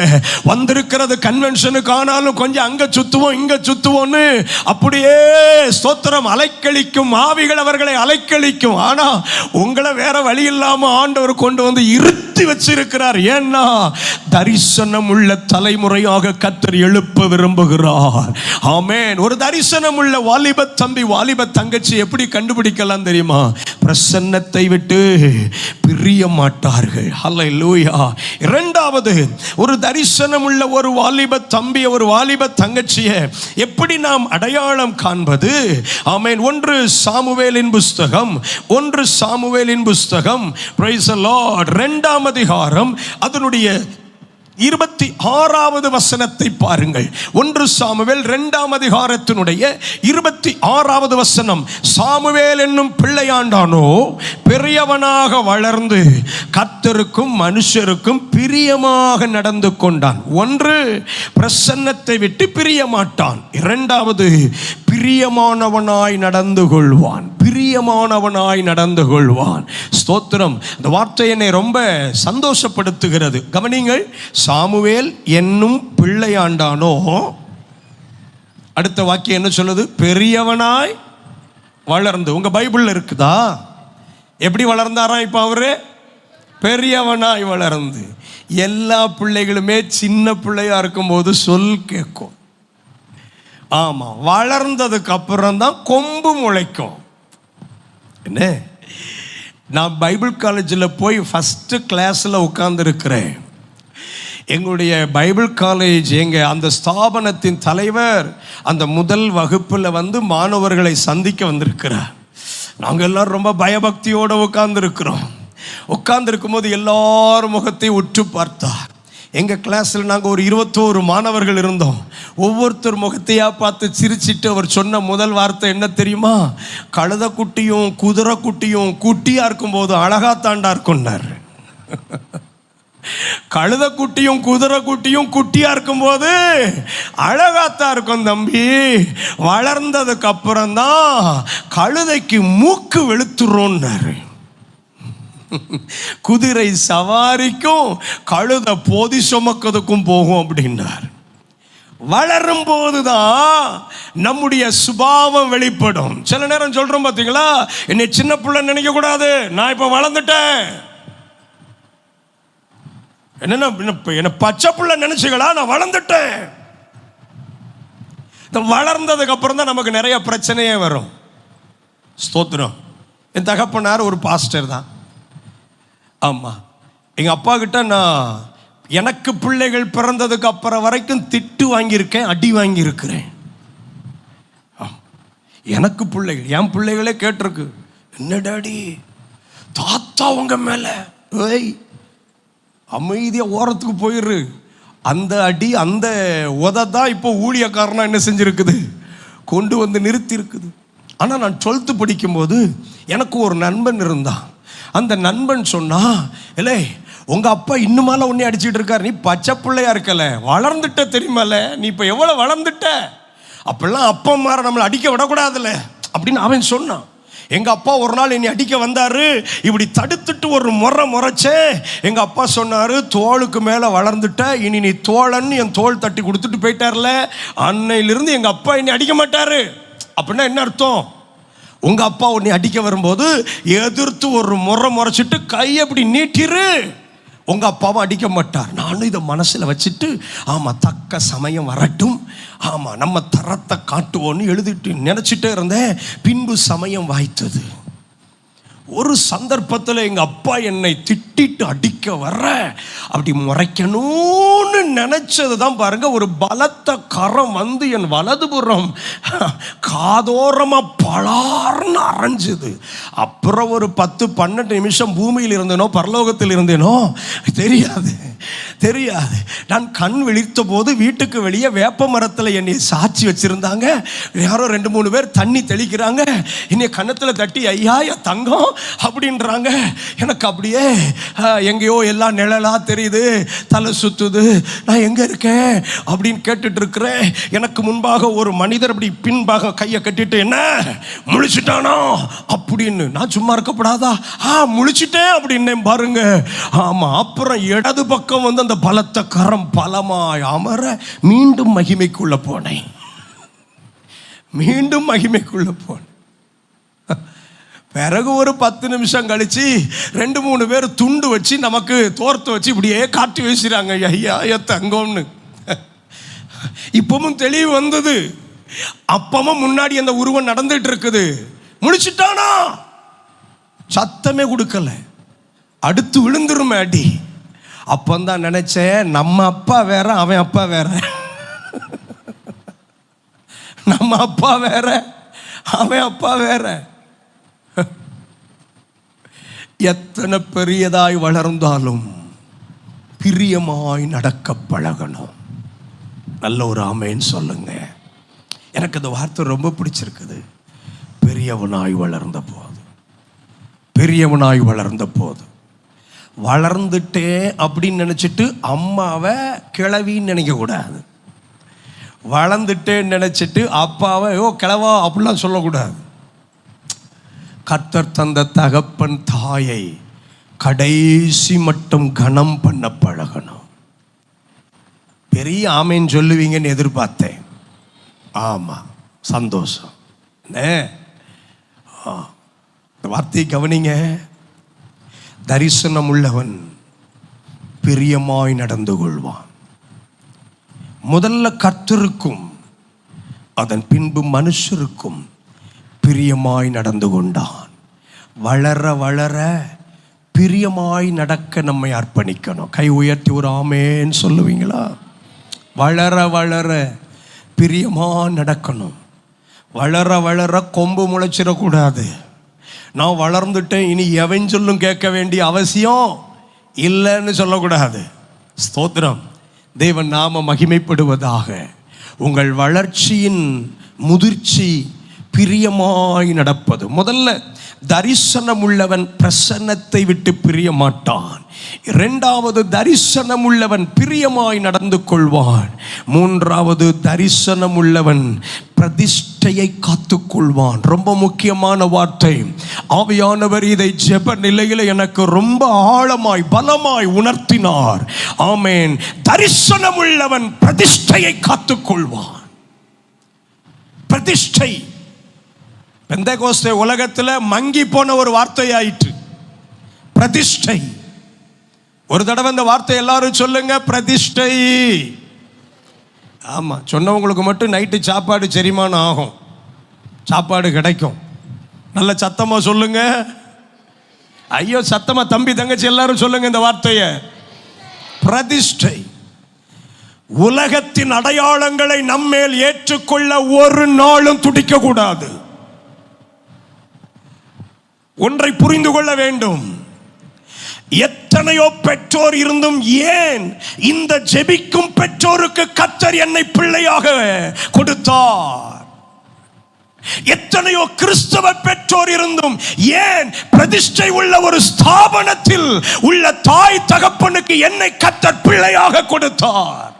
A: வந்திருக்கிறது கன்வென்ஷனுக்கு, ஆனாலும் கொஞ்சம் அங்க சுத்துவோம் இங்க சுத்துவோன்னு அப்படியே ஸ்தோத்திரம் அலைக்கழிக்கும் ஆவிகள் அவர்களை அலைக்கழிக்கும். ஆனா உங்களை வேற வழி இல்லாம ஆண்டவர் கொண்டு வந்து இருத்த நிறுத்தி வச்சிருக்கிறார். ஏன்னா தரிசனம் உள்ள தலைமுறையாக கர்த்தர் எழுப்ப விரும்புகிறார். ஆமென். ஒரு தரிசனம் உள்ள வாலிப தம்பி வாலிப தங்கச்சி எப்படி கண்டுபிடிக்கலாம் தெரியுமா? பிரசன்னத்தை விட்டு பிரிய மாட்டார்கள். ஹல்லேலூயா. இரண்டாவது, ஒரு தரிசனம் உள்ள ஒரு வாலிப தம்பி ஒரு வாலிப தங்கச்சியை எப்படி நாம் அடையாளம் காண்பது? ஆமென். 1 சாமுவேலின் புஸ்தகம் 2 ஆம் அதிகாரம் அதனுடைய 26வது வசனத்தை பாருங்கள். 1 சாமுவேல் 2ஆம் அதிகாரத்தினுடைய 26வது வசனம். சாமுவேல் என்னும் பிள்ளையாண்டானோ பெரியவனாக வளர்ந்து கர்த்தருக்கும் மனுஷருக்கும் பிரியமாக நடந்து கொண்டான். 1, பிரசன்னத்தை விட்டு பிரிய மாட்டான். 2வது, பிரியமானவனாய் நடந்து கொள்வான். பிரியமானவனாய் நடந்து கொள்வான். ஸ்தோத்திரம். இந்த வார்த்தை என்னை ரொம்ப சந்தோஷப்படுத்துகிறது. கவனிங்கள். சாமுவேல் என்னும் பிள்ளையாண்டானோ, அடுத்த வாக்கியம் என்ன சொல்லுது? பெரியவனாய் வளர்ந்து. உங்க பைபிள்ல இருக்குதா? எப்படி வளர்ந்தாரா? இப்ப அவரு பெரியவனாய் வளர்ந்து. எல்லா பிள்ளைகளுமே சின்ன பிள்ளையா இருக்கும்போது சொல் கேட்கும். ஆமா, வளர்ந்ததுக்கு அப்புறம் தான் கொம்பு முளைக்கும். என்ன, நான் பைபிள் காலேஜில் போய் ஃபர்ஸ்ட் கிளாஸில் உட்கார்ந்துருக்கிறேன். எங்களுடைய பைபிள் காலேஜ் அந்த ஸ்தாபனத்தின் தலைவர் அந்த முதல் வகுப்பில் மாணவர்களை சந்திக்க வந்திருக்கிறார். நாங்கள் எல்லாரும் ரொம்ப பயபக்தியோடு உட்கார்ந்துருக்கும் போது எல்லாரும் முகத்தை உற்று பார்த்தார். எங்கள் கிளாஸில் நாங்கள் ஒரு 21 மாணவர்கள் இருந்தோம். ஒவ்வொருத்தர் முகத்தையா பார்த்து சிரிச்சிட்டு அவர் சொன்ன முதல் வார்த்தை என்ன தெரியுமா? கழுத குட்டியும் குதிரை குட்டியும் குட்டியா இருக்கும்போது அழகா தாண்டா இருக்கும்னார். கழுத குட்டியும் குதிரை குட்டியும் குட்டியா இருக்கும்போது அழகாத்தான் இருக்கும் தம்பி. வளர்ந்ததுக்கு அப்புறம் தான் கழுதைக்கு மூக்கு வெளுத்துறோம்னாரு. குதிரை சவாரிக்கும் கழுத போதி சுமக்கிறதுக்கும் போகும் அப்படின்னார். வளரும் போதுதான் நம்முடைய சுபாவம் வெளிப்படும். சில நேரம் சொல்றோம் பார்த்தீங்களா, என்னை சின்ன பிள்ளை நினைக்க கூடாது, நான் இப்ப வளர்ந்துட்டேன். என்ன பச்சை பிள்ளை நினைச்சுங்களா? நான் வளர்ந்துட்டேன். வளர்ந்ததுக்கு அப்புறம் தான் நமக்கு நிறைய பிரச்சனையே வரும். ஸ்தோத்திரம். என் தகப்பனார் ஒரு பாஸ்டர் தான். ஆமா, எங்க அப்பா கிட்ட நான் எனக்கு பிள்ளைகள் பிறந்ததுக்கு அப்புறம் வரைக்கும் திட்டு வாங்கியிருக்கேன், அடி வாங்கியிருக்கிறேன். எனக்கு பிள்ளைகள், என் பிள்ளைகளே கேட்டிருக்கு, என்ன டாடி தாத்தா உங்க மேல, அமைதியா ஓரத்துக்கு போயிரு. அந்த அடி அந்த உததான் இப்போ ஊழியக்காரனா என்ன செஞ்சிருக்குது, கொண்டு வந்து நிறுத்தி இருக்குது. ஆனால் நான் 12th படிக்கும்போது எனக்கு ஒரு நண்பன் இருந்தான். அந்த நண்பன் சொன்னா, இல்லை உங்க அப்பா இன்னுமால உன்னை அடிச்சுட்டு இருக்காரு, நீ பச்சை பிள்ளையா இருக்கல, வளர்ந்துட்ட தெரியுமால, நீ இப்ப எவ்வளவு வளர்ந்துட்ட, அப்பெல்லாம் அப்பா அம்மா நம்மளை அடிக்க விடக்கூடாதுல்ல அப்படின்னு அவன் சொன்னான். எங்க அப்பா ஒரு நாள் என்னை அடிக்க வந்தாரு. இப்படி தடுத்துட்டு ஒரு முறைச்சே எங்க அப்பா சொன்னாரு, தோளுக்கு மேல வளர்ந்துட்ட, இனி நீ தோழன்னு என் தோள் தட்டி கொடுத்துட்டு போயிட்டார்ல. அன்னையிலிருந்து எங்க அப்பா என்னை அடிக்க மாட்டாரு. அப்படின்னா என்ன அர்த்தம்? உங்க அப்பா உன்னை அடிக்க வரும்போது எதிர்த்து ஒரு முறைச்சிட்டு கையை அப்படி நீட்டிரு, உங்க அப்பாவும் அடிக்க மாட்டார். நானும் இதை மனசுல வச்சுட்டு, ஆமா தக்க சமயம் வரட்டும், ஆமா நம்ம தரத்தை காட்டுவோன்னு எழுதிட்டு நினைச்சிட்டே இருந்தேன். பின்பு சமயம் வாய்த்தது. ஒரு சந்தர்ப்பத்தில் எங்க அப்பா என்னை திட்டிட்டு அடிக்க வர்ற, அப்படி முறைக்கணும்னு நினைச்சது தான் பாருங்க, ஒரு பலத்த கரம் என் வலதுபுறம் காதோரமா பலார்னு அரைஞ்சது. அப்புறம் ஒரு 10-12 நிமிஷம் பூமியில் இருந்தேனோ பரலோகத்தில் இருந்தேனோ தெரியாது. நான் கண் விழித்த போது வீட்டுக்கு வெளியே வேப்ப மரத்தில் என்னை சாட்சி வச்சிருந்தாங்க. யாரோ 2-3 பேர் தண்ணி தெளிக்கிறாங்க. என்னை கன்னத்தில் தட்டி, ஐயா தங்கம் அப்படின்றாங்க. எனக்கு அப்படியே எங்கேயோ எல்லாம் நிழலா தெரியுது, தலை சுத்துது, நான் எங்க இருக்கேன் அப்படின்னு கேட்டுட்டு இருக்கிறேன். எனக்கு முன்பாக ஒரு மனிதர் அப்படி பின்பாக கையை கட்டிட்டு, என்ன முழிச்சிட்டானோ அப்படின்னு. நான் சும்மா இருக்கப்படாதா, முழிச்சிட்டேன் அப்படின்னு பாருங்க. ஆமா, அப்புறம் இடது பக்கம் அந்த பலத்த கரம் பலமாய் அமர மீண்டும் மகிமைக்குள்ள போனேன். பிறகு ஒரு 10 நிமிஷம் கழிச்சு 2-3 பேர் துண்டு வச்சு நமக்கு தோர்த்து வச்சு இப்படியே காட்டி வச்சுறாங்க, ஐயா தங்கம்னு. இப்பவும் தெளிவு வந்தது. அப்பவும் முன்னாடி அந்த உருவம் நடந்துட்டு இருக்குது. முடிச்சுட்டானா, சத்தமே கொடுக்கல, அடுத்து விழுந்துருமே அடி. அப்பந்தான் நினைச்சேன், நம்ம அப்பா வேற அவன் அப்பா வேற. நம்ம அப்பா வேற அவன் அப்பா வேற. எத்தனை பெரியதாய் வளர்ந்தாலும் பிரியமாய் நடக்க பழகணும். நல்ல ஒரு ஆமேன்னு சொல்லுங்க. எனக்கு அந்த வார்த்தை ரொம்ப பிடிச்சிருக்குது. பெரியவனாய் வளர்ந்த போது, பெரியவனாய் வளர்ந்த போது, வளர்ந்துட்டே அப்படின்னு நினைச்சிட்டு அம்மாவை கிழவின்னு நினைக்க கூடாது. வளர்ந்துட்டேன்னு நினைச்சிட்டு அப்பாவை கிழவா அப்படிலாம் சொல்லக்கூடாது. கர்த்தர் தந்த தகப்பன் தாயை கடைசி மட்டும் கனம் பண்ண பழகணும். பெரிய ஆமேன்னு சொல்லுவீங்கன்னு எதிர்பார்த்தேன். ஆமா, சந்தோஷம். வார்த்தையை கவனிங்க. தரிசனம் உள்ளவன் பிரியமாய் நடந்து கொள்வான். முதல்ல கர்த்தருக்கும் அதன் பின்பு மனுஷருக்கும் பிரியமாய் நடந்து கொண்டான். வளர வளர பிரியமாய் நடக்க நம்மை அர்ப்பணிக்கணும். கை உயர்த்தி ஒரு ஆமேன்னு சொல்லுவீங்களா? வளர வளர பிரியமா நடக்கணும். வளர வளர கொம்பு முளைச்சிடக்கூடாது. நான் வளர்ந்துட்டேன், இனி எவன் சொல்லும் கேட்க வேண்டிய அவசியம் இல்லைன்னு சொல்லக்கூடாது. ஸ்தோத்திரம். தேவன் நாம மகிமைப்படுவதாக. உங்கள் வளர்ச்சியின் முதிர்ச்சி பிரியமாய் நடப்பது. முதல்ல தரிசனம் உள்ளவன் பிரசன்னத்தை விட்டு பிரிய மாட்டான். இரண்டாவது, தரிசனம் உள்ளவன் பிரியமாய் நடந்து கொள்வான். மூன்றாவது, தரிசனம் உள்ளவன் பிரதிஷ்டையை காத்துக்கொள்வான். ரொம்ப முக்கியமான வார்த்தை. ஆவியானவர் இதை ஜெப நிலையில் எனக்கு ரொம்ப ஆழமாய் பலமாய் உணர்த்தினார். ஆமென். தரிசனம் உள்ளவன் பிரதிஷ்டையை காத்துக்கொள்வான். பிரதிஷ்டை பெந்தேகோஸ்தே உலகத்தில் மங்கி போன ஒரு வார்த்தையாயிற்று. பிரதிஷ்டை. ஒரு தடவை இந்த வார்த்தை எல்லாரும் சொல்லுங்க, பிரதிஷ்டை. ஆமா, சொன்னவங்களுக்கு மட்டும் நைட்டு சாப்பாடு செரிமானம் ஆகும், சாப்பாடு கிடைக்கும். நல்ல சத்தமா சொல்லுங்க. ஐயோ சத்தமா தம்பி தங்கச்சி எல்லாரும் சொல்லுங்க இந்த வார்த்தையை. பிரதிஷ்டை. உலகத்தின் அடையாளங்களை நம்மேல் ஏற்றுக்கொள்ள ஒரு நாளும் துடிக்க கூடாது. ஒன்றை புரிந்து கொள்ள வேண்டும். எத்தனையோ பெற்றோர் இருந்தும் ஏன் இந்த ஜெபிக்கும் பெற்றோருக்கு கர்த்தர் என்னை பிள்ளையாக கொடுத்தார்? எத்தனையோ கிறிஸ்தவ பெற்றோர் இருந்தும் ஏன் பிரதிஷ்டை உள்ள ஒரு ஸ்தாபனத்தில் உள்ள தாய் தகப்பனுக்கு என்னை கர்த்தர் பிள்ளையாக கொடுத்தார்?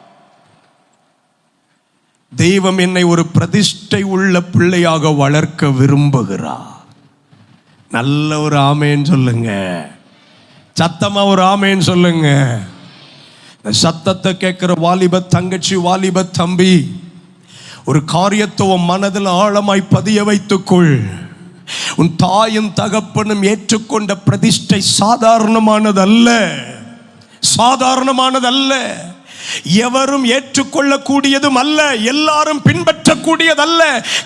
A: தெய்வம் என்னை ஒரு பிரதிஷ்டை உள்ள பிள்ளையாக வளர்க்க விரும்புகிறார். நல்ல ஒரு ஆமேன்னு சொல்லுங்க. சத்தமா ஒரு ஆமேன்னு சொல்லுங்க. சத்தத்தை கேட்கிற வாலிப தங்கச்சி, வாலிப தம்பி, ஒரு காரியத்தை உன் மனதில் ஆழமாய் பதிய வைத்துக்கொள். உன் தாயும் தகப்பனும் ஏற்றுக்கொண்ட பிரதிஷ்டை சாதாரணமானதல்ல, சாதாரணமானதல்ல. எவரும் ஏற்றுக்கொள்ளக்கூடியதும் அல்ல, எல்லாரும் பின்பற்றக்கூடியதல்ல.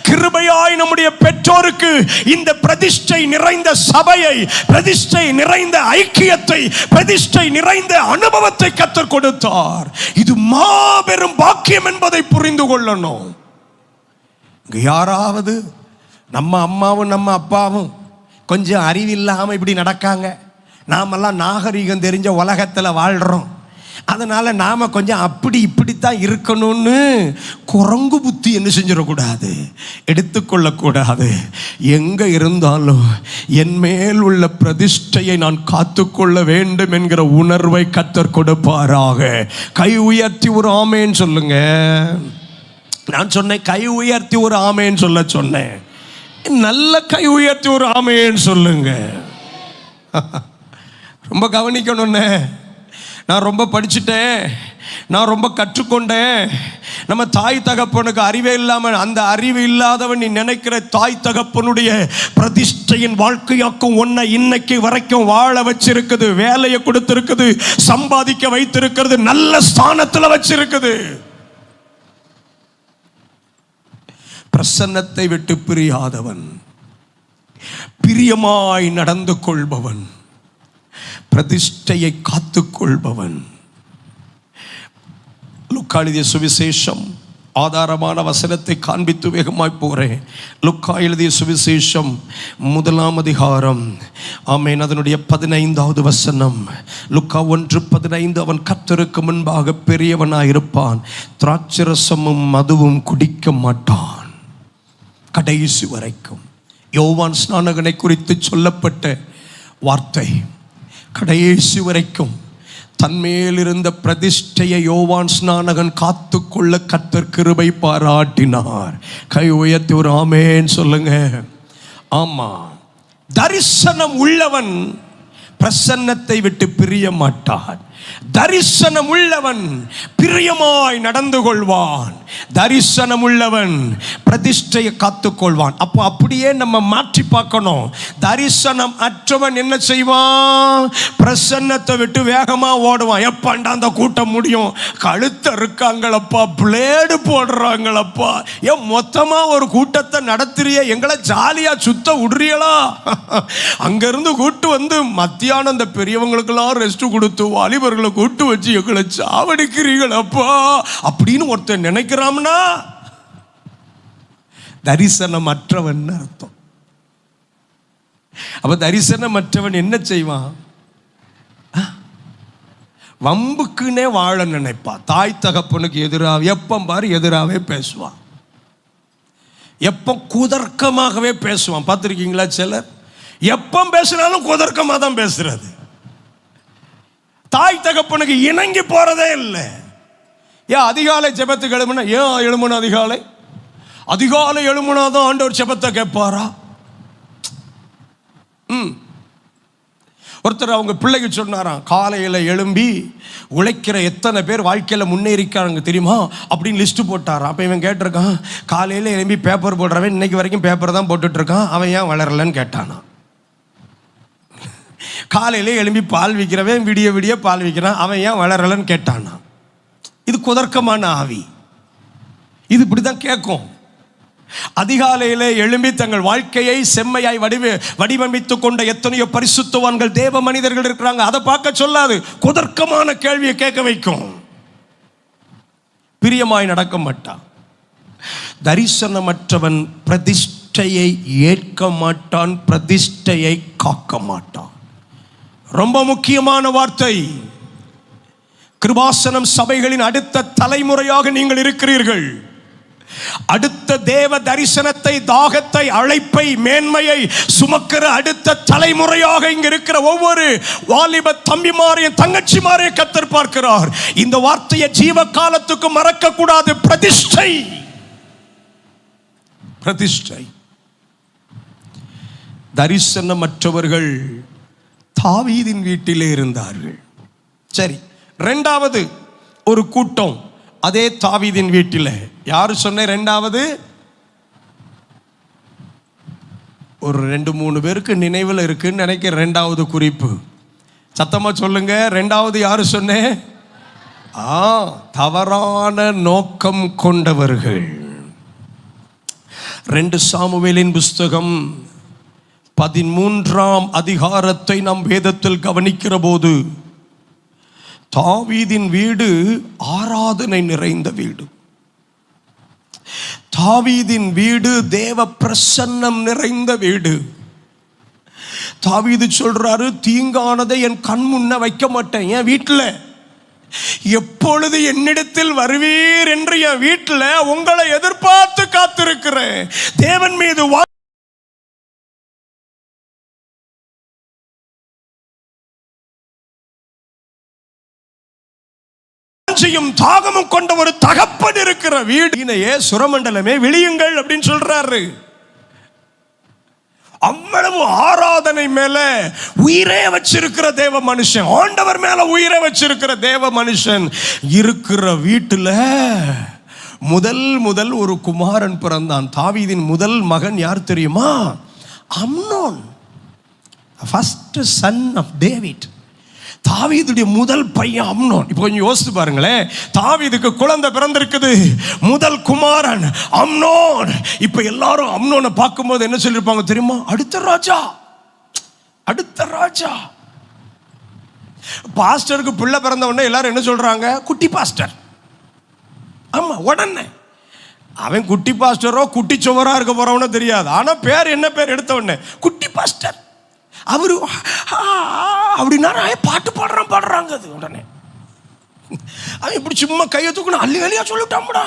A: கிருபையாய் நம்முடைய பெற்றோருக்கு இந்த பிரதிஷ்டை நிறைந்த சபையை, பிரதிஷ்டை நிறைந்த ஐக்கியத்தை, பிரதிஷ்டை நிறைந்த அனுபவத்தை கர்த்தர் கொடுத்தார். இது மாபெரும் பாக்கியம் என்பதை புரிந்து கொள்ளணும். யாராவது நம்ம அம்மாவும் நம்ம அப்பாவும் கொஞ்சம் அறிவில்லாம இப்படி நடக்காங்க, நாமெல்லாம் நாகரீகம் தெரிஞ்ச உலகத்தில் வாழ்றோம், அதனால நாம கொஞ்சம் அப்படி இப்படித்தான் இருக்கணும்னு குரங்கு புத்தி என்ன செஞ்சிடக்கூடாது, எடுத்துக்கொள்ளக்கூடாது. எங்க இருந்தாலும் என் மேல் உள்ள பிரதிஷ்டையை நான் காத்துக்கொள்ள வேண்டும் என்கிற உணர்வை கர்த்தர் கொடுப்பாராக. கை உயர்த்தி ஒரு ஆமேன்னு சொல்லுங்க. நான் சொன்னேன் கை உயர்த்தி ஒரு ஆமேன்னு சொல்ல சொன்னேன். நல்ல கை உயர்த்தி ஒரு ஆமேன்னு சொல்லுங்க. ரொம்ப கவனிக்கணும்னே. நான் ரொம்ப படிச்சுட்டேன், நான் ரொம்ப கற்றுக்கொண்டேன். நம்ம தாய் தகப்பனுக்கு அறிவே இல்லாமல், அந்த அறிவு இல்லாதவன் நீ நினைக்கிற தாய் தகப்பனுடைய பிரதிஷ்டையின் வாழ்க்கையாக்கும் உன்னை இன்னைக்கு வரைக்கும் வாழ வச்சிருக்குது, வேலையை கொடுத்திருக்குது, சம்பாதிக்க வைத்திருக்கிறது, நல்ல ஸ்தானத்தில் வச்சிருக்குது. பிரசன்னத்தை விட்டு பிரியாதவன், பிரியமாய் நடந்து கொள்பவன், பிரதிஷ்டையை காத்துக்கொள்பவன். லூக்கா எழுதிய சுவிசேஷம், ஆதாரமான வசனத்தை காண்பித்து வேகமாய் போறேன். லூக்கா எழுதிய சுவிசேஷம் 1 அதிகாரம், ஆமென், அதனுடைய 15வது வசனம். லூக்கா 1:15, அவன் கர்த்தருக்கு முன்பாக பெரியவனாயிருப்பான், திராட்சரசமும் மதுவும் குடிக்க மாட்டான் கடைசி வரைக்கும். யோவான் ஸ்நானகனை குறித்து சொல்லப்பட்ட வார்த்தை. கடைசி வரைக்கும் தன்மேல் இருந்த பிரதிஷ்டையை யோவான் ஸ்நானகன் காத்துக்கொள்ள கர்த்தர் கிருபை பாராட்டினார். கை உயர்த்தி ஒரு ஆமென் சொல்லுங்க. ஆமா, தரிசனம் உள்ளவன் பிரசன்னத்தை விட்டு பிரிய மாட்டான். தரிசனம் உள்ளவன் பிரியமாய் நடந்து கொள்வான். தரிசனம் உள்ளவன் பிரதிஷ்டையை காத்துக்கொள்வான். அப்போ அப்படியே நம்ம மாற்றி பார்க்கணும். தரிசனம் அற்றவன் என்ன செய்வான்? பிரசன்னத்தை விட்டு வேகமா ஓடுவான். எப்பண்டா அந்த கூட்டம் முடியும்? கழுத்த இருக்காங்களப்பா, பிளேடு போடுறாங்களப்பா, ஏன் மொத்தமா ஒரு கூட்டத்தை நடத்துறிய, எங்களை ஜாலியா சுத்த விடுறீங்களா? அங்கிருந்து கூட்டு வந்து மத்தியானம் அந்த பெரியவங்களுக்கெல்லாம் ரெஸ்ட் கொடுத்து வாலிபர்களை கூட்டு வச்சு எங்களை சாவடிக்கிறீங்களப்பா அப்படின்னு ஒருத்தர் நினைக்கிறான்னா தரிசனமற்றவன் அர்த்தம். அப்ப தரிசனமற்றவன் என்ன செய்வான்? வம்புக்குன்னே வாழ நினைப்பான். தாய் தகப்பனுக்கு எதிராக எப்ப பாரு எதிராகவே பேசுவான். எப்ப குதர்க்கமாகவே பேசுவான். பார்த்துருக்கீங்களா? சிலர் எப்ப பேசினாலும் குதர்க்கமாக தான் பேசுறது. தாய் தகப்பனுக்கு இணங்கி போறதே இல்லை. ஏன் அதிகாலை ஜெபத்துக்கு எழுமுனா? ஏன் எழுமுனா? அதிகாலை எழுமுனாதான் ஆண்டவர் ஜெபத்தை கேட்பாரா? ஒருத்தர் அவங்க பிள்ளைக்கு சொன்னாராம், காலையில் எழும்பி உழைக்கிற எத்தனை பேர் வாழ்க்கையில் முன்னேறிக்காங்க தெரியுமா அப்படின்னு லிஸ்ட்டு போட்டாராம். அப்போ இவன் கேட்டிருக்கான், காலையில் எழும்பி பேப்பர் போடுறவன் இன்னைக்கு வரைக்கும் பேப்பர் தான் போட்டுட்ருக்கான், அவன் ஏன் வளரலன்னு கேட்டானா. காலையில் எழும்பி பால் விற்கிறவன் விடிய விடிய பால் விற்கிறான், அவன் ஏன் வளரலன்னு கேட்டானா. இது குதர்க்கமான ஆவி. இது இப்படி தான் கேட்கும். அதிகாலையிலே எழும்பி தங்கள் வாழ்க்கையை செம்மையாய் வடிவமைத்துக் கொண்ட எத்தனையோ பரிசுத்தவான்கள் தேவ மனிதர்கள் இருக்கிறாங்க. அதை பார்க்க சொல்லாது, குதர்க்கமான கேள்வியை கேட்க வைக்கும். பிரியமாய் நடக்க மாட்டான். தரிசனமற்றவன் பிரதிஷ்டையை ஏற்க மாட்டான், பிரதிஷ்டையை காக்க மாட்டான். ரொம்ப முக்கியமான வார்த்தை. கிருபாசனம் சபைகளின் அடுத்த தலைமுறையாக நீங்கள் இருக்கிறீர்கள். அடுத்த தேவ தரிசனத்தை, தாகத்தை, அழைப்பை, மேன்மையை சுமக்கிற அடுத்த தலைமுறையாக இங்க இருக்கிற ஒவ்வொரு வாலிப தம்பிமாரையும் தங்கச்சிமாரையும் கர்த்தர் பார்க்கிறார். இந்த வார்த்தையை ஜீவ காலத்துக்கு மறக்க கூடாது. பிரதிஷ்டை, பிரதிஷ்டை. தரிசனமற்றவர்கள் தாவீதின் வீட்டிலே இருந்தார்கள். சரி, இரண்டாவது ஒரு கூட்டம் அதே தாவீதின் வீட்டில். யாரு சொன்ன? இரண்டாவது ஒரு 2-3 பேருக்கு நினைவில் இருக்குன்னு நினைக்கிறேன். இரண்டாவது குறிப்பு சத்தமா சொல்லுங்க. இரண்டாவது யாரு சொன்ன? தவறான நோக்கம் கொண்டவர்கள். 2 சாமுவேலின் புஸ்தகம் 13ஆம் அதிகாரத்தை நாம் வேதத்தில் கவனிக்கிற போது, தாவீதின் வீடு ஆராதனை நிறைந்த வீடு. தாவீதின் வீடு தேவ பிரசன்னம் நிறைந்த வீடு. தாவீது சொல்றாரு, தீங்கானதை என் கண் முன்ன வைக்க மாட்டேன். என் வீட்டில் எப்பொழுது என்னிடத்தில் வருவீர் என்று என் வீட்டில் உங்களை எதிர்பார்த்து காத்திருக்கிறேன். தேவன் மீது தாகமும் கொண்ட ஒரு தகப்பன் இருக்கிற வீடு. சுரமண்டலமே விழியுங்கள் அப்படின்னு சொல்றாரு. அவ்வளவு ஆராதனை மேல உயிரே வச்சிருக்கிற தேவ மனுஷன், ஆண்டவர் மேல உயிரை வச்சிருக்கிற தேவ மனுஷன் இருக்கிற வீட்டுல முதல் ஒரு குமாரன் பிறந்தான். தாவீதின் முதல் மகன் யார் தெரியுமா? Amnon, first son of David. தாவீதுடைய முதல் பையன் அம்னோன். இப்போ கொஞ்சம் யோசித்து பாருங்களேன், தாவீதுக்கு குழந்தை பிறந்திருக்குது, முதல் குமாரன் அம்னோன். இப்ப எல்லாரும் அம்னோனை பார்க்கும்போது என்ன சொல்லிருப்பாங்க தெரியுமா? அடுத்த ராஜா, அடுத்த ராஜா. பாஸ்டருக்கு பிள்ளை பிறந்த உடனே எல்லாரும் என்ன சொல்றாங்க? குட்டி பாஸ்டர். ஆமா, உடனே அவன் குட்டி பாஸ்டரோ குட்டி சுவரா இருக்க போறவனோ தெரியாது, ஆனா பேர் என்ன பேர் எடுத்த உடனே குட்டி பாஸ்டர். அவரு அப்படின்னா பாட்டு பாடுறாங்க. அது உடனே அவன் இப்படி சும்மா கையை தூக்கணும், அள்ளி அள்ளியா சொல்லிட்டாம்டா,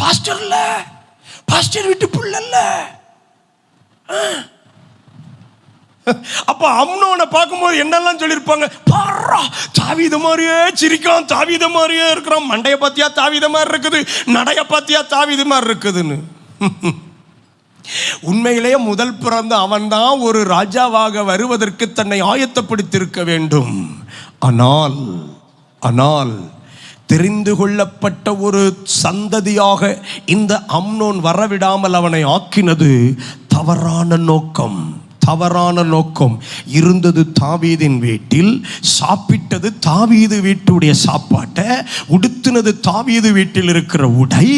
A: பாஸ்டர் இல்ல, பாஸ்டர் வீட்டு புள்ள இல்ல. அப்ப அம்னோனை பார்க்கும்போது என்னெல்லாம் சொல்லியிருப்பாங்க? பாரா, தாவீது மாதிரியே சிரிக்கான், தாவீது மாதிரியே இருக்கிறான், மண்டைய பாத்தியா தாவீது மாதிரி இருக்குது, நடைய பாத்தியா தாவீது மாதிரி இருக்குதுன்னு. உண்மையிலேயே முதல் பிறந்த அவன்தான் ஒரு ராஜாவாக வருவதற்கு தன்னை ஆயத்தப்படுத்தியிருக்க வேண்டும். ஆனால் தெரிந்து கொள்ளப்பட்ட ஒரு சந்ததியாக இந்த அம்னோன் வரவிடாமல் அவனை ஆக்கினது தவறான நோக்கம். தவறான நோக்கம் இருந்தது. தாவீதின் வீட்டில் சாப்பிட்டது தாவீது வீட்டுடைய சாப்பாட்டை, உடுத்தினது தாவீது வீட்டில் இருக்கிற உடை,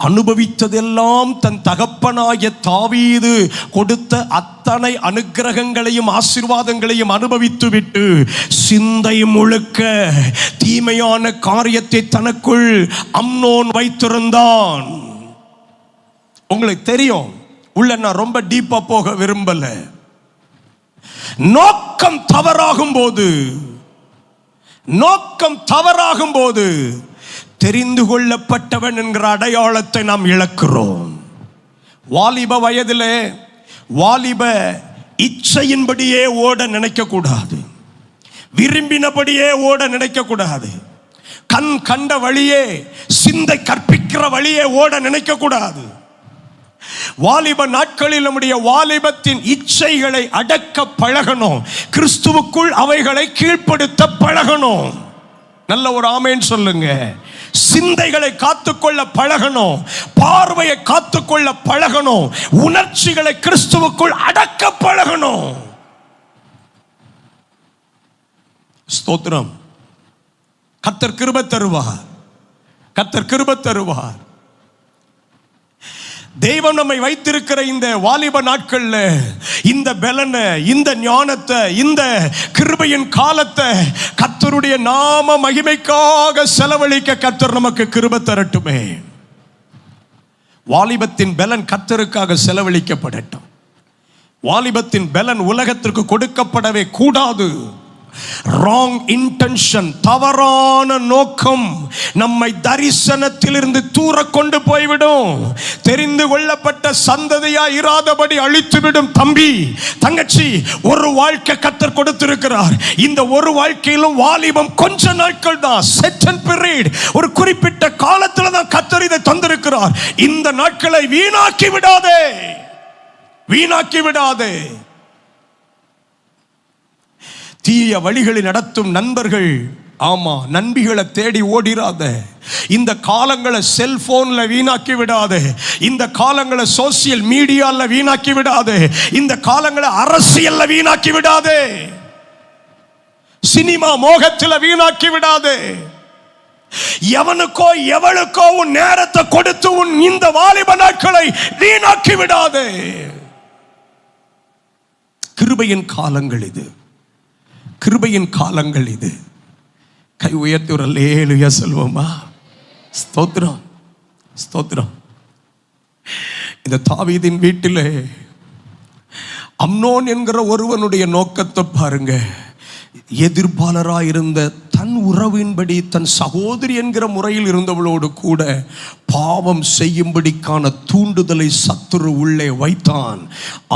A: அனுபவித்ததெல்லாம் தன் தகப்பனாகிய தாவீது கொடுத்த அத்தனை அனுக்கிரகங்களையும் ஆசீர்வாதங்களையும் அனுபவித்து விட்டு சிந்தை முழுக்க தீமையான காரியத்தை தனக்குள் அம்னோன் வைத்திருந்தான். உங்களுக்கு தெரியும், உள்ள நான் ரொம்ப டீப்பா போக விரும்பல. நோக்கம் தவறாகும் போது தெரிந்து கொள்ளப்பட்டவன் என்கிற அடையாளத்தை நாம் இழக்கிறோம். வாலிப வயதிலே வாலிப இச்சையின்படியே ஓட நினைக்க கூடாது, விரும்பினபடியே ஓட நினைக்க கூடாது, கண் கண்ட வழியே சிந்தை கற்பிக்கிற வழியே ஓட நினைக்க கூடாது. வாலிப நாட்களில் நம்முடைய வாலிபத்தின் இச்சைகளை அடக்க பழகணும், கிறிஸ்துவுக்குள் அவைகளை கீழ்ப்படுத்த பழகணும். நல்ல ஒரு ஆமென் சொல்லுங்க. சிந்தைகளை காத்துக்கொள்ள பழகணும், பார்வையை காத்துக்கொள்ள பழகணும், உணர்ச்சிகளை கிறிஸ்துவுக்குள் அடக்க பழகணும். ஸ்தோத்திரம். கர்த்தர் கிருபை தருவார், கர்த்தர் கிருபை தருவார். தெய்வம் நம்மை வைத்திருக்கிற இந்த வாலிப நாட்கள்ல இந்த பலனை, இந்த ஞானத்தை, இந்த கிருபையின் காலத்தை கர்த்தருடைய நாம மகிமைக்காக செலவழிக்க கர்த்தர் நமக்கு கிருபை தரட்டுமே. வாலிபத்தின் பலன் கர்த்தருக்காக செலவழிக்கப்படட்டும். வாலிபத்தின் பலன் உலகத்திற்கு கொடுக்கப்படவே கூடாது. ராங் இன்டென்ஷன், தவறான நோக்கம் நம்மை தரிசனத்திலிருந்து தூர கொண்டு போய்விடும். தெரிந்து கொள்ளப்பட்ட சந்ததியா இராதபடி அழித்துவிடும். தம்பி தங்கச்சி, ஒரு வாழ்க்கை கர்த்தர் கொடுத்திருக்கிறார். இந்த ஒரு வாழ்க்கையிலும் வாலிபம் கொஞ்ச நாட்கள் தான், செட்டன் பீரியட், ஒரு குறிப்பிட்ட காலத்தில் தான் கர்த்தர் இதை தந்திருக்கிறார். இந்த நாட்களை வீணாக்கி விடாதே, வீணாக்கி விடாதே. தீய வழிகளில் நடத்தும் நண்பர்கள், ஆமா, நண்பிகளை தேடி ஓடிராத. இந்த காலங்களை செல்போன்ல வீணாக்கி விடாதே, இந்த காலங்களை சோசியல் மீடியால வீணாக்கி விடாதே, இந்த காலங்களை அரசியல்ல வீணாக்கி விடாதே, சினிமா மோகத்தில் வீணாக்கி விடாதே. எவனுக்கோ எவளுக்கோ உன் நேரத்தை கொடுத்து உன் இந்த வாலிப நாட்களை வீணாக்கி விடாதே. கிருபையின் காலங்கள் இது, கிருபையின் காலங்கள் இது. கை உயர்த்தி ஒரு அல்லேலூயா சொல்வோமா? ஸ்தோத்திரம், ஸ்தோத்திரம். இந்த தாவீதின் வீட்டிலே அம்னோன் என்கிற ஒருவனுடைய நோக்கத்தை பாருங்க. எதிர்ப்பாளராயிருந்த தன் உறவின்படி தன் சகோதரி என்கிற முறையில் இருந்தவளோடு கூட பாவம் செய்யும்படிக்கான தூண்டுதலை சத்துரு உள்ளே வைத்தான்.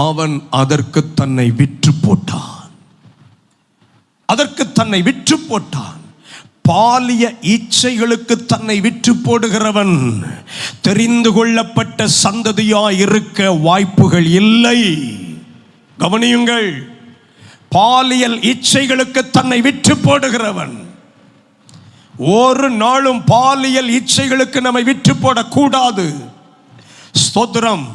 A: அவன் அதற்கு தன்னை விற்று போட்டான், அதற்கு தன்னை விற்று போட்டான். பாலிய இச்சைகளுக்கு தன்னை விற்று போடுகிறவன் தெரிந்து கொள்ளப்பட்ட சந்ததியாய் இருக்க வாய்ப்புகள் இல்லை. கவனியுங்கள், பாலியல் இச்சைகளுக்கு தன்னை விற்று போடுகிறவன். ஒரு நாளும் பாலியல் இச்சைகளுக்கு நம்மை விற்று போடக்கூடாது. ஸ்தோத்திரம்.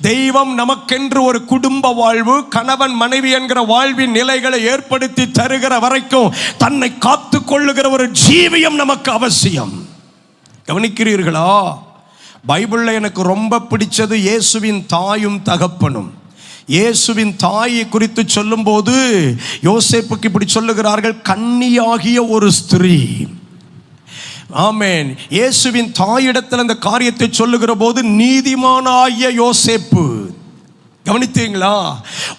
A: தெய்வம் நமக்கென்று ஒரு குடும்ப வாழ்வு, கணவன் மனைவி என்கிற வாழ்வின் நிலைகளை ஏற்படுத்தி தருகிற வரைக்கும் தன்னை காத்து கொள்ளுகிற ஒரு ஜீவியம் நமக்கு அவசியம். கவனிக்கிறீர்களா? பைபிள்ல எனக்கு ரொம்ப பிடிச்சது இயேசுவின் தாயும் தகப்பனும். இயேசுவின் தாயை குறித்து சொல்லும்போது யோசேப்புக்கு இப்படி சொல்லுகிறார்கள், கன்னியாகிய ஒரு ஸ்திரீ. ஆமென். இயேசுவின் தாயிடத்தில் அந்த காரியத்தை சொல்லுகிற போது நீதிமானாகிய யோசேப்பு. கவனித்தீங்களா?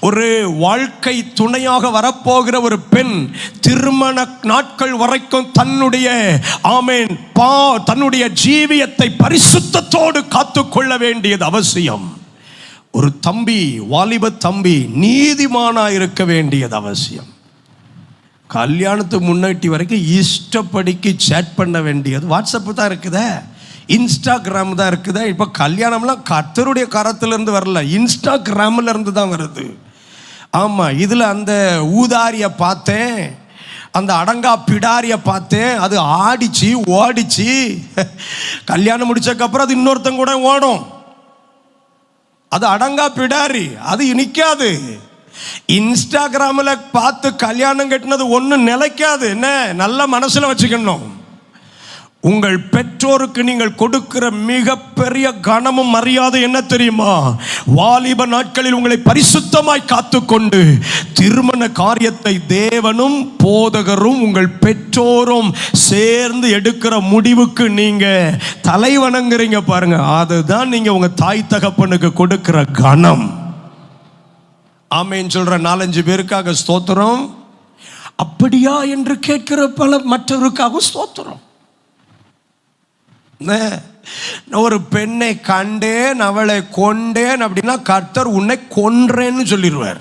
A: ஒரு வாழ்க்கை துணையாக வரப்போகிற ஒரு பெண் திருமண நாட்கள் வரைக்கும் தன்னுடைய ஆமென் தன்னுடைய ஜீவியத்தை பரிசுத்தத்தோடு காத்துக்கொள்ள வேண்டியது அவசியம். ஒரு தம்பி, வாலிப தம்பி நீதிமானா இருக்க வேண்டியது அவசியம். கல்யாணத்துக்கு முன்னாடி வரைக்கும் இஷ்டப்படிக்கு சேட் பண்ண வேண்டியது வாட்ஸ்அப்பு தான் இருக்குதே, இன்ஸ்டாகிராம் தான் இருக்குதே. இப்போ கல்யாணம்லாம் கர்த்தருடைய கரத்திலிருந்து வரல, இன்ஸ்டாகிராமில் இருந்து தான் வருது. ஆமாம், இதில் அந்த ஊதாரியை பார்த்தேன், அந்த அடங்கா பிடாரியை பார்த்தேன், அது ஆடிச்சு ஓடிச்சு. கல்யாணம் முடிச்சதுக்கப்புறம் அது இன்னொருத்தங்க கூட ஓடும். அது அடங்கா பிடாரி, அது இனிக்காது. இன்ஸ்டாகிராமில் பார்த்து கல்யாணம் கட்டினது ஒன்றும் நிலைக்காது. என்ன நல்ல மனசில் வச்சுக்கணும். உங்கள் பெற்றோருக்கு நீங்கள் கொடுக்கிற மிகப்பெரிய கனமும் மரியாதை என்ன தெரியுமா? வாலிப நாட்களில் உங்களை பரிசுத்தமாய் காத்துக்கொண்டு திருமண காரியத்தை தேவனும் போதகரும் உங்கள் பெற்றோரும் சேர்ந்து எடுக்கிற முடிவுக்கு நீங்க தலை வணங்குறீங்க பாருங்க, அதுதான் நீங்க உங்க தாய் தகப்பனுக்கு கொடுக்கிற கனம். ஆமென் சொல்ற 4-5 பேருக்காக ஸ்தோத்திரம். அப்படியா என்று கேட்கிற பல மற்றவருக்காக ஸ்தோத்திரம். ஒரு பெண்ணை கண்டேன் அவளை கொண்டேன் அப்படின்னா கர்த்தர் உன்னை கொன்றேன்னு சொல்லிடுவார்.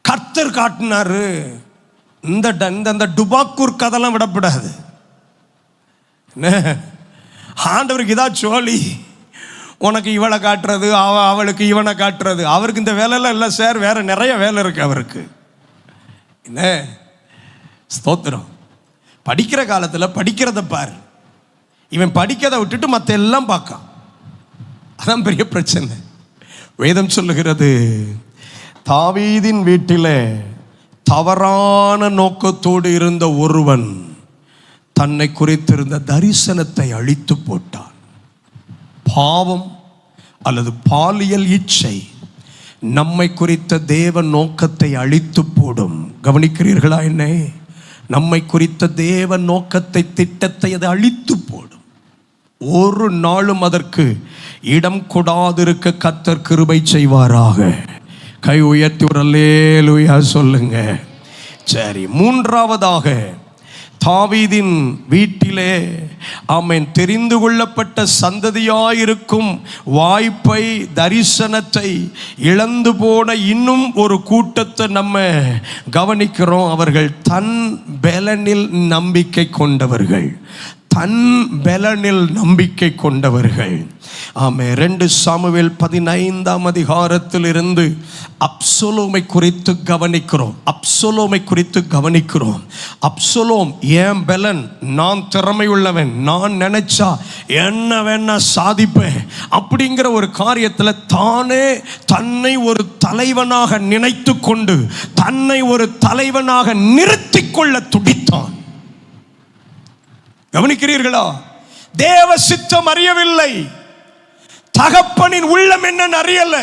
A: கர்த்தர் காட்டினாரு. இந்த டுபாக்கூர் கதெல்லாம் விடப்படாது. ஆண்டவருக்கு இதா சோழி, உனக்கு இவளை காட்டுறது, அவளுக்கு இவனை காட்டுறது. அவருக்கு இந்த வேலையெல்லாம் இல்லை சார், வேற நிறைய வேலை இருக்கு அவருக்கு. என்ன ஸ்தோத்திரம். படிக்கிற காலத்தில் படிக்கிறத பாரு, இவன் படிக்கிறதை விட்டுட்டு மற்ற எல்லாம் பார்க்கான். அதான் பெரிய பிரச்சனை. வேதம் சொல்லுகிறது, தாவீதின் வீட்டில் தவறான நோக்கத்தோடு இருந்த ஒருவன் தன்னை குறித்திருந்த தரிசனத்தை அழித்து போட்டான். பாவம் அல்லது பாலியல் இச்சை நம்மை குறித்த தேவ நோக்கத்தை அழித்து போடும். கவனிக்கிறீர்களா? என்ன நம்மை குறித்த தேவ நோக்கத்தை, திட்டத்தை அது அழித்து போடும். ஒரு நாளும் அதற்கு இடம் கொடாதிருக்க கர்த்தர் கிருபை செய்வாராக. கை உயர்த்தி ஒரு அல்லேலூயா சொல்லுங்க. சரி, மூன்றாவதாக தாவீதின் வீட்டிலே ஆமென் தெரிந்து கொள்ளப்பட்ட சந்ததியாயிருக்கும் வாய்ப்பை, தரிசனத்தை இழந்து போன இன்னும் ஒரு கூட்டத்தை நம்ம கவனிக்கிறோம். அவர்கள் தன் பலனில் நம்பிக்கை கொண்டவர்கள். தன் பலனில் நம்பிக்கை கொண்டவர்கள். ஆமே, 2 சாமுவேல் 15ஆம் அதிகாரத்தில் இருந்து அப்சலோமை குறித்து கவனிக்கிறோம். அப்சலோம் ஏன் பலன், நான் திறமை உள்ளவன், நான் நினைச்சா என்ன வேணா சாதிப்பேன் அப்படிங்கிற ஒரு காரியத்தில் தானே தன்னை ஒரு தலைவனாக நினைத்து கொண்டு தன்னை ஒரு தலைவனாக நிறுத்தி கொள்ள துடித்தான். கவனிக்கிறீர்களா? தேவ சித்தம் அறியவில்லை, தகப்பனின் உள்ளம் என்னன்னு அறியல.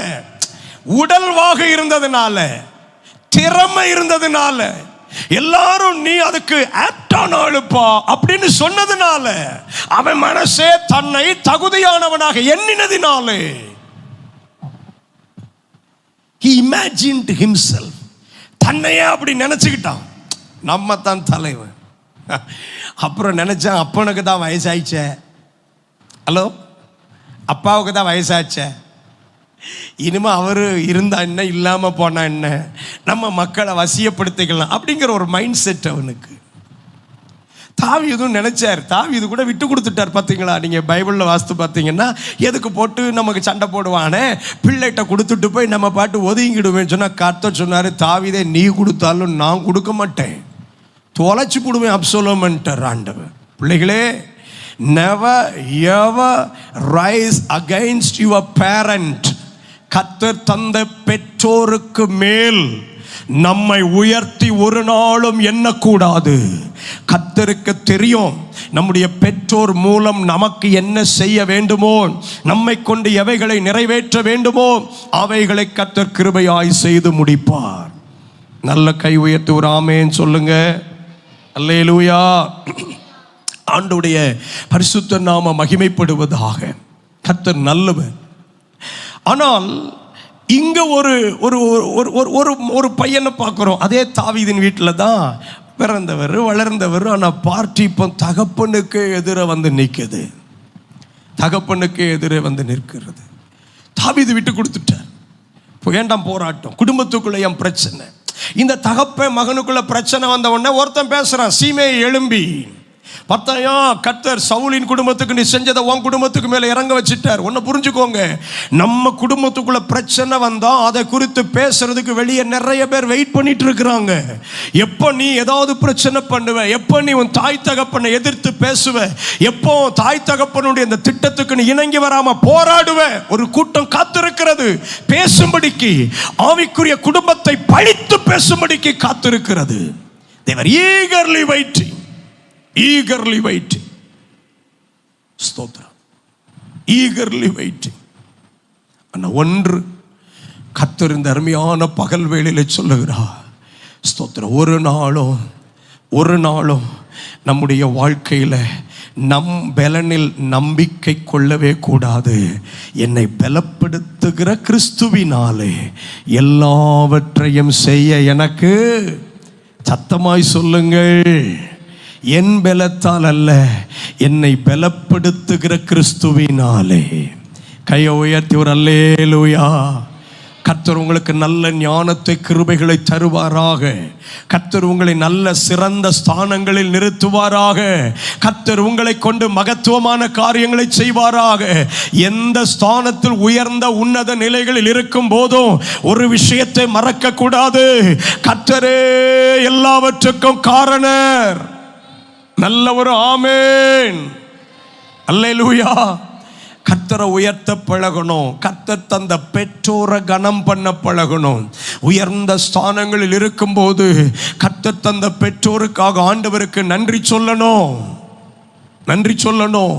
A: உடல்வாக இருந்ததுனால, திறமை இருந்ததுனால, எல்லாரும் நீ அதுக்கு ஆப்டான ஆளுப்பா அப்படின்னு சொன்னதுனால, அவன் மனசே தன்னை தகுதியானவனாக எண்ணினதினாலே he imagined himself, தன்னையே அப்படி நினைச்சுக்கிட்டான். நம்ம தான் தலைவன். அப்புறம் நினைச்சான், அப்பனுக்கு தான் வயசாயிச்சே, ஹலோ அப்பாவுக்கு தான் வயசாச்சே, இனிமே அவர் இருந்தா என்ன, இல்லாமல் போனா என்ன, நம்ம மக்களை வசியப்படுத்திக்கலாம் அப்படிங்கிற ஒரு மைண்ட் செட் அவனுக்கு. தாவீதும் நினைச்சார், தாவீது கூட விட்டு கொடுத்துட்டார். பார்த்தீங்களா, நீங்கள் பைபிளில் வாஸ்து பார்த்தீங்கன்னா எதுக்கு போட்டு நமக்கு சண்டை போடுவானே, பிள்ளைகிட்ட கொடுத்துட்டு போய் நம்ம பாட்டு ஒதுங்கிடுவேன்னு சொன்னால் கர்த்தர் சொன்னார், தாவீதே நீ கொடுத்தாலும் நான் கொடுக்க மாட்டேன், தொலைச்சி போடுவேன் அப்சலோம்ன்ட்டார் ஆண்டவர். பிள்ளைகளே, never ever rise against your parent. கர்த்தர் தந்த பெற்றோருக்கு மேல் நம்மை உயர்த்தி ஒரு நாளும் எண்ணக்கூடாது. கர்த்தருக்கு தெரியும் நம்முடைய பெற்றோர் மூலம் நமக்கு என்ன செய்ய வேண்டுமோ, நம்மை கொண்டு எவைகளை நிறைவேற்ற வேண்டுமோ அவைகளை கர்த்தர் கிருபையாய் செய்து முடிப்பார். நல்ல கை உயர்த்தி ஒரு ஆமென் சொல்லுங்க. அல்லேலூயா. ஆண்டவருடைய பரிசுத்த நாம மகிமைப்படுவதாக. கர்த்தர் நல்லவர். ஆனால் இங்க ஒரு ஒரு ஒரு ஒரு பையனை பார்க்குறோம். அதே தாவீதின் வீட்டில் தான் பிறந்தவர் வளர்ந்தவர். ஆனால் பார்ட்டி இப்போ தகப்பனுக்கு எதிர வந்து நிற்குது. தகப்பனுக்கு எதிரே வந்து நிற்கிறது. தாவீது விட்டு கொடுத்துட்டார். இப்போ வேண்டாம் போராட்டம், குடும்பத்துக்குள்ள என் பிரச்சனை. இந்த தகப்பன் மகனுக்குள்ள பிரச்சனை வந்த உடனே ஒருத்தன் பேசுறான், சீமையை எழும்பி பார்த்தாயா, கர்த்தர் சவுலின் குடும்பத்துக்கு நீ செஞ்சதை உன் குடும்பத்துக்கு மேலே இறங்க வச்சுட்டார். ஒன்று புரிஞ்சுக்கோங்க, நம்ம குடும்பத்துக்குள்ள பிரச்சனை வந்தா அதை குறித்து பேசுறதுக்கு வெளியே நிறைய பேர் வெயிட் பண்ணிட்டு இருக்கிறாங்க. எப்போ நீ ஏதாவது பிரச்சனை பண்ணுவ, எப்போ நீ உன் தாய் தகப்பனை எதிர்த்து பேசுவ, எப்போ தாய் தகப்பனுடைய இந்த திட்டத்துக்கு நீ இணங்கி வராம போராடுவ, ஒரு கூட்டம் காத்திருக்கிறது பேசும்படிக்கு, ஆவிக்குரிய குடும்பத்தை பழித்து பேசும்படிக்கு காத்திருக்கிறது. They were eagerly waiting. Eagerly waiting. ஸ்தோத்திரம். Eagerly waiting. ஆனால் ஒன்று கர்த்தர் இந்த அருமையான பகல் வேளையில சொல்லுகிறார், ஸ்தோத்திரம், ஒரு நாளும் நம்முடைய வாழ்க்கையில நம் பலனில் நம்பிக்கை கொள்ளவே கூடாது. என்னை பலப்படுத்துகிற கிறிஸ்துவினாலே எல்லாவற்றையும் செய்ய எனக்கு, சத்தமாய் சொல்லுங்கள், என் பலத்தால் அல்ல, என்னை பலப்படுத்துகிற கிறிஸ்துவினாலே. கையை உயர்த்தி ஒரு அல்லேலூயா. கர்த்தர் உங்களுக்கு நல்ல ஞானத்தை கிருபைகளை தருவாராக. கர்த்தர் உங்களை நல்ல சிறந்த ஸ்தானங்களில் நிறுத்துவாராக. கர்த்தர் உங்களை கொண்டு மகத்துவமான காரியங்களை செய்வாராக. எந்த ஸ்தானத்தில் உயர்ந்த உன்னத நிலைகளில் இருக்கும் போதும் ஒரு விஷயத்தை மறக்க கூடாது, கர்த்தரே எல்லாவற்றுக்கும் காரணர். நல்ல ஒரு ஆமென், அல்லேலூயா. கர்த்தரை உயர்த்த பழகணும். கர்த்தர் தந்த பெற்றோரை கனம் பண்ண பழகணும். உயர்ந்த ஸ்தானங்களில் இருக்கும்போது கர்த்தர் தந்த பெற்றோருக்காக ஆண்டவருக்கு நன்றி சொல்லணும். நன்றி சொல்லணும்.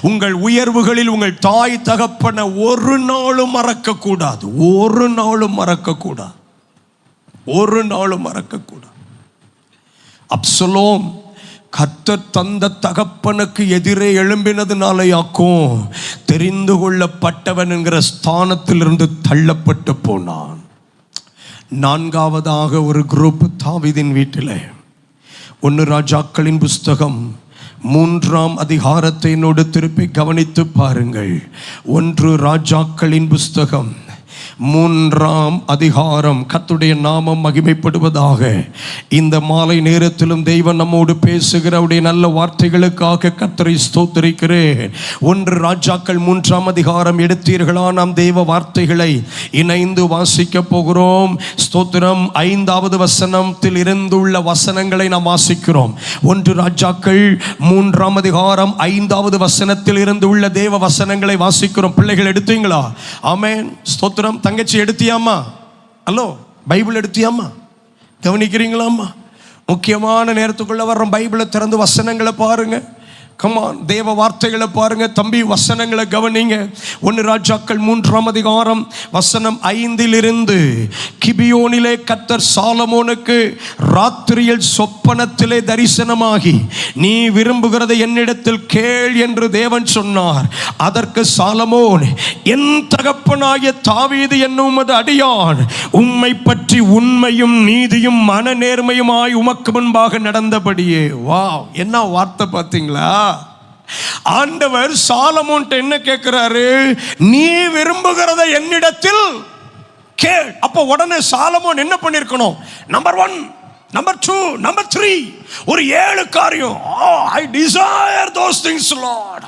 A: உங்கள் உயர்வுகளில் உங்கள் தாய் தகப்பனை ஒரு நாளும் மறக்க கூடாது. ஒரு நாளும் மறக்க கூடாது. ஒரு நாளும் மறக்க கூடாது. அப்சலோம் கர்த்தர் தந்த தகப்பனுக்கு எதிரே எழும்பினதுனாலேயாக்கும் தெரிந்து கொள்ளப்பட்டவன் என்கிற ஸ்தானத்திலிருந்து தள்ளப்பட்டு போனான். நான்காவதாக ஒரு குரூப் தாவீதின் வீட்டில். 1 ராஜாக்களின் புஸ்தகம் 3ஆம் அதிகாரத்தை என்னோடு திருப்பி கவனித்து பாருங்கள். 1 ராஜாக்களின் புஸ்தகம் 3ஆம் அதிகாரம். கர்த்தருடைய நாமம் மகிமைப்படுவதாக. இந்த மாலை நேரத்திலும் தெய்வம் நம்மோடு பேசுகிற அவருடைய நல்ல வார்த்தைகளுக்காக கர்த்தரை ஸ்தோத்திரிக்கிறேன். 1 ராஜாக்கள் 3ஆம் அதிகாரம் எடுத்தீர்களா? நாம் தெய்வ வார்த்தைகளை இணைந்து வாசிக்க போகிறோம். ஸ்தோத்திரம். 5வது வசனத்தில் இருந்துள்ள வசனங்களை நாம் வாசிக்கிறோம். 1 ராஜாக்கள் 3ஆம் அதிகாரம் 5வது வசனத்தில் இருந்து உள்ள தேவ வசனங்களை வாசிக்கிறோம். பிள்ளைகள் எடுத்தீங்களா? ஆமென். ஸ்தோத்திரம். தங்கச்சி எடுத்தியாமா? Hello, Bible எடுத்தியாமா? கவனிக்கிறீங்களாம்மா? முக்கியமான நேரத்துக்குள்ள வர்ற பைபிளை திறந்து வசனங்களை பாருங்க. கமான், தேவ வார்த்தைகளை பாருங்க தம்பி, வசனங்களை கவனிங்க. 1 ராஜாக்கள் 3ஆம் அதிகாரம் வசனம் 5 கிபியோனிலே கர்த்தர் சாலமோனுக்கு ராத்திரியில் சொப்பனத்திலே தரிசனமாகி, நீ விரும்புகிறதை என்னிடத்தில் கேள் என்று தேவன் சொன்னார். அதற்கு சாலமோன், என் தகப்பனாகிய தாவீது என்னும் உமது அடியான் உம்மை பற்றி உண்மையும் நீதியும் மன நேர்மையுமாய் உமக்கு முன்பாக நடந்தபடியே. வாவ், என்ன வார்த்தை பார்த்தீங்களா? ஆண்டவர் சாலமோன் என்ன கேட்கிறாரு? நீ விரும்புகிறதை என்னிடத்தில் கேள். அப்ப உடனே சாலமோன் என்ன பண்ணிருக்கணும்? நம்பர் 1, நம்பர் 2, நம்பர் 3, ஒரு 7 காரியம். I desire those things, Lord.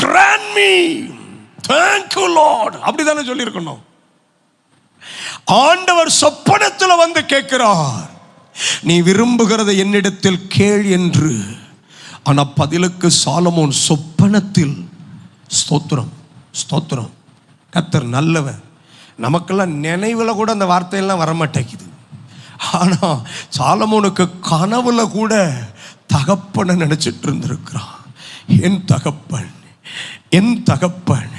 A: Grant me. Thank you, Lord. அப்படிதானே சொல்லி இருக்கணும். ஆண்டவர் சொப்பனத்தில் வந்து கேட்கிறார், நீ விரும்புகிறதை என்னிடத்தில் கேள் என்று. ஆனா பதிலுக்கு சாலமோன் சொப்பனத்தில், ஸ்தோத்திரம் ஸ்தோத்திரம், கர்த்தர் நல்லவர். நமக்கெல்லாம் நினைவுல கூட அந்த வார்த்தையெல்லாம் வரமாட்டேங்குது. ஆனா சாலமோனுக்கு கனவுல கூட தகப்பனை நினைச்சிட்டு இருந்திருக்கிறான். என் தகப்பன், என் தகப்பன்,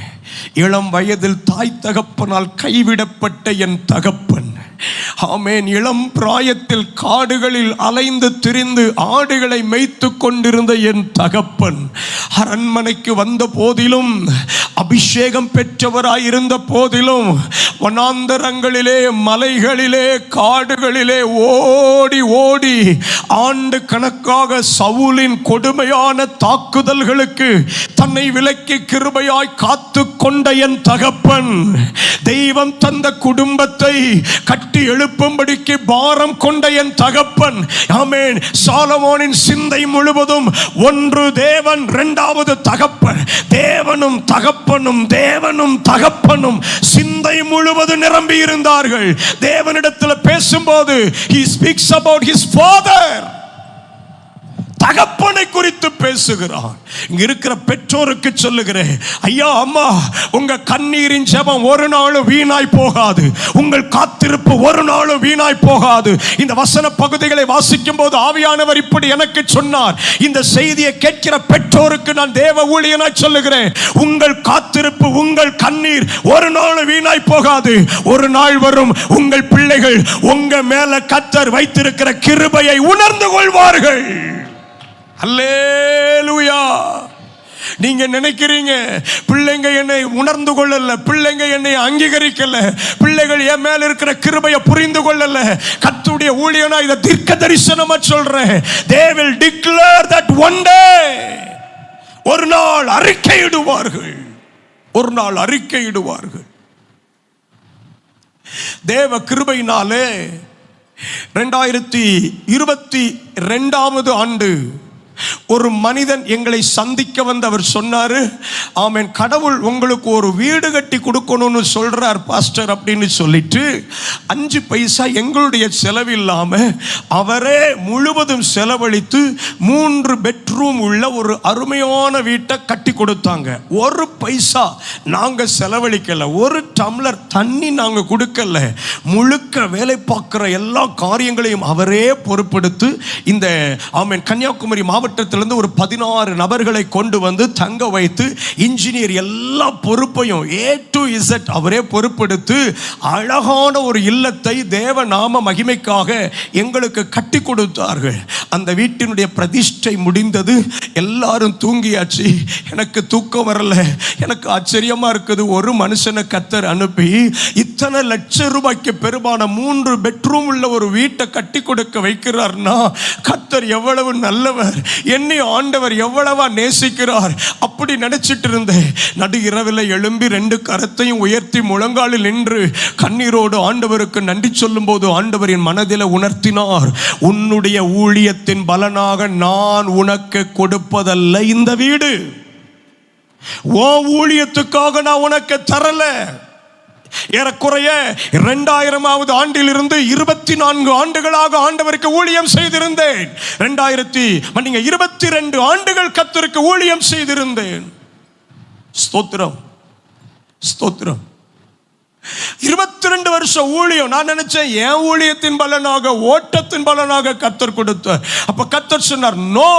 A: இளம் வயதில் தாய் தகப்பனால் கைவிடப்பட்ட என் தகப்பன். ஆமென். இளம் பிராயத்தில் காடுகளில் அலைந்து திரிந்து ஆடுகளை மேய்த்து கொண்டிருந்த என் தகப்பன் அரண்மனைக்கு வந்த போதிலும், அபிஷேகம் பெற்றவராயிருந்த போதிலும், வனாந்தரங்களிலே, மலைகளிலே, காடுகளிலே ஓடி ஓடி ஆண்டு கணக்காக சவுலின் கொடுமையான தாக்குதல்களுக்கு தன்னை விலக்கி கிருபையாய் காத்து கொண்ட என் தகப்பன், தெய்வம் தந்த குடும்பத்தை கட்டி எழுப்பும்படிக்கு பாரம் கொண்ட என் தகப்பன். ஆமென். சாலமோனின் சிந்தை முழுவதும் ஒன்று தேவன், இரண்டாவது தகப்பன். தேவனும் தகப்பனும், தேவனும் தகப்பனும் சிந்தை முழுவதும் நிரம்பி இருந்தார்கள். தேவனிடத்தில் பேசும்போது he speaks about his father, தகப்பனை குறித்து பேசுகிறான். இங்க இருக்கிற பெற்றோருக்கு சொல்லுகிறேன், ஐயா அம்மா, உங்க கண்ணீரின் ஜெபம் ஒரு நாளும் வீணாய் போகாது. உங்கள் காத்திருப்பு ஒரு நாளும் வீணாய் போகாது. இந்த வசன பகுதிகளை வாசிக்கும் போது ஆவியானவர் இப்படி எனக்கு சொன்னார். இந்த செய்தியை கேட்கிற பெற்றோருக்கு நான் தேவ ஊழியனாய் சொல்லுகிறேன், உங்கள் காத்திருப்பு, உங்கள் கண்ணீர் ஒரு நாளும் வீணாய் போகாது. ஒரு நாள் வரும், உங்கள் பிள்ளைகள் உங்க மேல கர்த்தர் வைத்திருக்கிற கிருபையை உணர்ந்து கொள்வார்கள். அல்லேலூயா. நீங்க நினைக்கிறீங்க பிள்ளைங்க என்னை உணர்ந்து கொள்ளல, பிள்ளைங்க என்னை அங்கீகரிக்கல, பிள்ளைகள் என் மேல இருக்கிற கிருபையை புரிந்து கொள்ளல. கர்த்தருடைய ஊழியனா இதை தீர்க்க தரிசனமா சொல்றேன். They will declare that one day, ஒரு நாள் அறிக்கையிடுவார்கள், ஒரு நாள் அறிக்கையிடுவார்கள். தேவ கிருபையினாலே 2022 ஆண்டு ஒரு மனிதன் எங்களை சந்திக்க வந்து அவர் சொன்னாரு, ஆமென், கடவுள் உங்களுக்கு ஒரு வீடு கட்டி கொடுக்கணும்னு சொல்றார் பாஸ்டர் அப்படின்னு சொல்லிட்டு 5 பைசா எங்களுடைய செலவில்லாம அவரே முழுவதும் செலவழித்து 3 பெட்ரூம் உள்ள ஒரு அருமையான வீட்டை கட்டி கொடுத்தாங்க. 1 பைசா நாங்க செலவழிக்கல, 1 டம்ளர் தண்ணி நாங்க கொடுக்கல. முழுக்க வேலை பார்க்கிற எல்லா காரியங்களையும் அவரே பொறுப்பெடுத்து இந்த ஆமென் கன்னியாகுமரி மாவட்டத்திலிருந்து ஒரு 16 நபர்களை கொண்டு வந்து தங்க வைத்து இன்ஜினியர் எல்லா பொறுப்பையும் A to Z அவரே பொறுப்பெடுத்து அழகான ஒரு இல்லத்தை தேவ நாம மகிமைக்காக எங்களுக்கு கட்டி கொடுத்தார்கள். அந்த வீட்டினுடைய பிரதிஷ்டை முடிந்தது. எல்லாரும் தூங்கியாச்சு. எனக்கு தூக்கம் வரல. எனக்கு ஆச்சரியமா இருக்குது, ஒரு மனுஷனை கர்த்தர் அனுப்பி இத்தனை லட்சம் ரூபாய்க்கு பெருமான 3 பெட்ரூம் உள்ள ஒரு வீட்டை கட்டி கொடுக்க வைக்கிறார்னா கர்த்தர் எவ்வளவு நல்லவர், என்னை ஆண்டவர் எவ்வளவா நேசிக்கிறார். அப்படி நினைச்சிட்டு இருந்தேன். நடு இரவில் எழும்பி 2 கரத்தையும் உயர்த்தி முழங்காலில் நின்று கண்ணீரோடு ஆண்டவருக்கு நன்றி சொல்லும் போது ஆண்டவர் என் மனதில் உணர்த்தினார், உன்னுடைய ஊழியத்தின் பலனாக நான் உனக்கு கொடுப்பதல்ல இந்த வீடு, உன் ஊழியத்துக்காக நான் உனக்கு தரல. ஏறக்குறைய 2000ஆவது ஆண்டில் இருந்து 24 ஆண்டுகளாக ஆண்டவருக்கு ஊழியம் செய்திருந்தேன். 22 ஆண்டுகள் கர்த்தருக்கு ஊழியம் செய்திருந்தேன். ஸ்தோத்திரம் ஸ்தோத்திரம். 22 வருஷம் ஊழியம். நான் நினைச்சேன் என் ஊழியத்தின் பலனாக, ஓட்டத்தின் பலனாக கர்த்தர் கொடுத்த. அப்ப கர்த்தர் சொன்னார், no,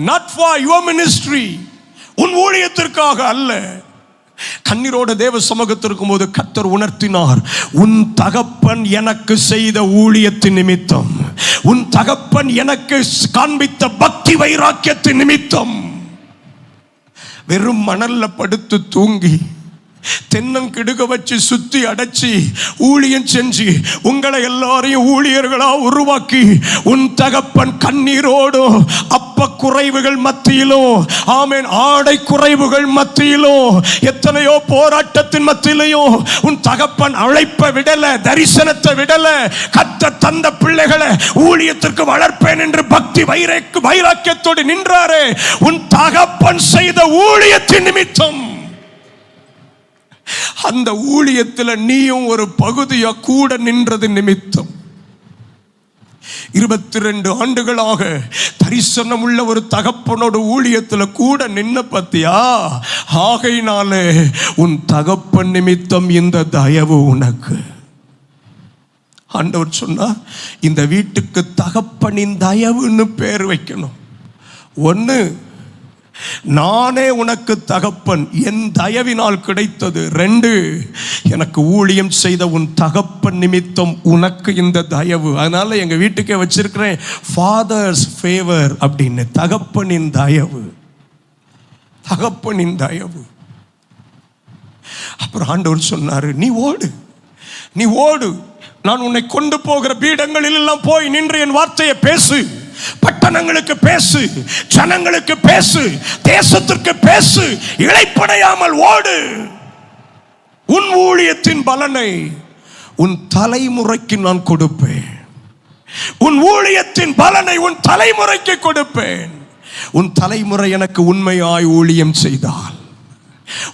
A: not for your ministry, உன் ஊழியத்திற்காக அல்ல. கண்ணீரோட தேவ சமூகத்திற்கும் போது கர்த்தர் உணர்த்தினார், உன் தகப்பன் எனக்கு செய்த ஊழியத்தின் நிமித்தம், உன் தகப்பன் எனக்கு காண்பித்த பக்தி வைராக்கியத்தின் நிமித்தம் வெறும் மணல்ல படுத்து தூங்கி தென்னங்கிடுக வச்சு சுத்தி அடைச்சி ஊழியம் செஞ்சு உங்களை எல்லாரையும் ஊழியர்களா உருவாக்கி உன் தகப்பன் கண்ணீரோடும் அப்ப குறைவுகள் மத்தியிலும், ஆமென், ஆடை குறைவுகள் மத்தியிலும், எத்தனையோ போராட்டத்தின் மத்தியிலையும் உன் தகப்பன் அழைப்ப விடல, தரிசனத்தை விடல. கர்த்தர் தந்த பிள்ளைகளை ஊழியத்திற்கு வளர்ப்பேன் என்று பக்தி வைராக்கியத்தோடு நின்றாரே, உன் தகப்பன் செய்த ஊழியத்தின் நிமித்தம் அந்த ஊழியத்தில் நீயும் ஒரு பகுதியா கூட நின்றது நிமித்தம் 22 ஆண்டுகளாக தரிசனம் உள்ள ஒரு தகப்பனோட ஊழியத்தில் கூட நின்ன பத்தியா. ஆகையினாலே உன் தகப்பன் நிமித்தம் இந்த தயவு உனக்கு. ஆண்டவர் சொன்னா இந்த வீட்டுக்கு தகப்பனின் தயவுன்னு பேர் வைக்கணும். ஒன்று, நானே உனக்கு தகப்பன், என் தயவினால் கிடைத்தது. 2, எனக்கு ஊழியம் செய்த உன் தகப்பன் நிமித்தம் உனக்கு இந்த தயவு. அதனால எங்க வீட்டுக்கே வச்சிருக்கிறேன் ஃபாதர்ஸ் ஃபேவர் அப்படின்னு, தகப்பனின் தயவு, தகப்பனின் தயவு. அப்புறம் ஆண்டவர் சொன்னாரு, நீ ஓடு, நீ ஓடு, நான் உன்னை கொண்டு போகிற பீடங்களில் எல்லாம் போய் நின்று என் வார்த்தையை பேசு, பட்டணங்களுக்கு பேசு, ஜனங்களுக்கு பேசு, தேசத்திற்கு பேசு, இளைப்படையாமல் ஓடு. உன் ஊழியத்தின் பலனை உன் தலைமுறைக்கு நான் கொடுப்பேன். உன் ஊழியத்தின் பலனை உன் தலைமுறைக்கு கொடுப்பேன். உன் தலைமுறை எனக்கு உண்மையாய் ஊழியம் செய்தால்,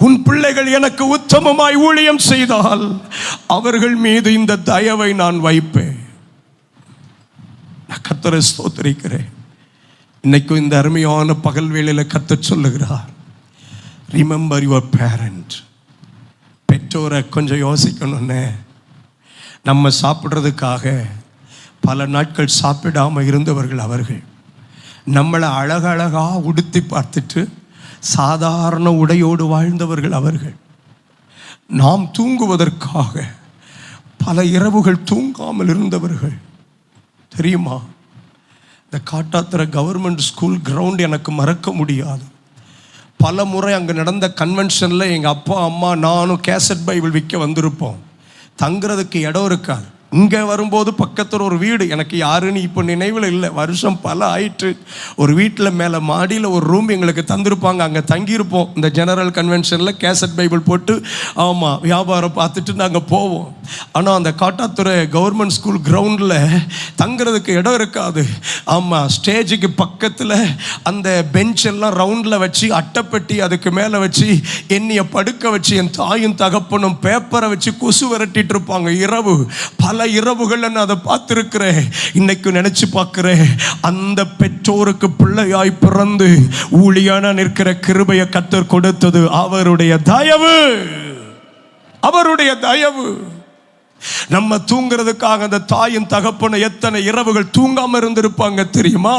A: உன் பிள்ளைகள் எனக்கு உத்தமமாய் ஊழியம் செய்தால், அவர்கள் மீது இந்த தயவை நான் வைப்பேன். நான் கர்த்தரை ஸ்தோத்திரிக்கிறேன். இன்னைக்கும் இந்த அருமையான பகல் வேளையில கர்த்தர் சொல்லுகிறார், ரிமெம்பர் யுவர் பேரண்ட். பெற்றோரை கொஞ்சம் யோசிக்கணும்னே. நம்ம சாப்பிட்றதுக்காக பல நாட்கள் சாப்பிடாம இருந்தவர்கள் அவர்கள். நம்மளை அழகழகா உடுத்தி பார்த்துட்டு சாதாரண உடையோடு வாழ்ந்தவர்கள் அவர்கள். நாம் தூங்குவதற்காக பல இரவுகள் தூங்காமல் இருந்தவர்கள். தெரியுமா, இந்த காட்டாத்துறை கவர்மெண்ட் ஸ்கூல் கிரவுண்ட் எனக்கு மறக்க முடியாது. பல முறை அங்கே நடந்த கன்வென்ஷனில் எங்கள் அப்பா அம்மா நானும் கேசட் பைபிள் விற்க வந்திருப்போம். தங்குறதுக்கு இடம் இருக்காது. இங்கே வரும்போது பக்கத்தில் ஒரு வீடு, எனக்கு யாருன்னு இப்போ நினைவில் இல்லை, வருஷம் பல ஆயிட்டு. ஒரு வீட்டில் மேலே மாடியில் ஒரு ரூம் எங்களுக்கு தந்திருப்பாங்க, அங்கே தங்கியிருப்போம். இந்த ஜெனரல் கன்வென்ஷனில் கேசட் பைபிள் போட்டு, ஆமாம், வியாபாரம் பார்த்துட்டு நாங்கள் போவோம். ஆனால் அந்த காட்டாத்துறை கவர்மெண்ட் ஸ்கூல் கிரவுண்டில் தங்குறதுக்கு இடம் இருக்காது. ஆமாம், ஸ்டேஜுக்கு பக்கத்தில் அந்த பெஞ்ச் எல்லாம் ரவுண்டில் வச்சு அட்டைப்பெட்டி அதுக்கு மேலே வச்சு என்னைய படுக்க வச்சு என் தாயும் தகப்பனும் பேப்பரை வச்சு கொசு விரட்டிட்டு இருப்பாங்க. இரவு பல இரவுகள் நான் அதை பார்த்திருக்கிறேன். இன்னைக்கு நினைச்சு பார்க்கிறேன், அந்த பெற்றோருக்கு பிள்ளையாய் பிறந்து ஊழியான நிற்கிற கிருபையை கர்த்தர் கொடுத்தது அவருடைய தயவு, அவருடைய தயவு. நம்ம தூங்குறதுக்காக அந்த தாயின் தகப்பனை எத்தனை இரவுகள் தூங்காம இருந்திருப்பாங்க தெரியுமா?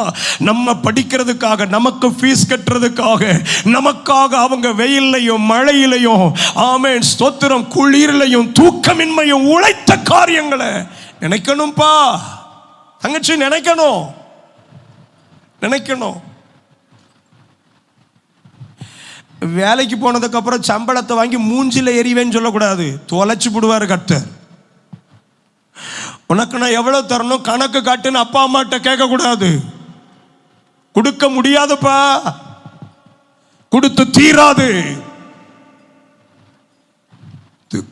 A: நம்ம படிக்கிறதுக்காக, நமக்கு ஃபீஸ் கட்டுறதுக்காக, நமக்காக அவங்க வெயிலையும் மழையிலையும், ஆமென் ஸ்தோத்திரம், குளிரிலையும் தூக்கமின்மையும் உழைத்த காரியங்களை நினைக்கணும்பா தங்கச்சி, நினைக்கணும், நினைக்கணும். வேலைக்கு போனதுக்கு அப்புறம் சம்பளத்தை வாங்கி மூஞ்சில எறிவேன்னு சொல்லக்கூடாது, தொலைச்சு விடுவாரு கர்த்தர். உனக்கு நான் எவ்வளவு தரணும் கணக்கு காட்டுன்னு அப்பா அம்மாட்ட கேட்க கூடாது. கொடுக்க முடியாதுப்பா, கொடுத்து தீராது,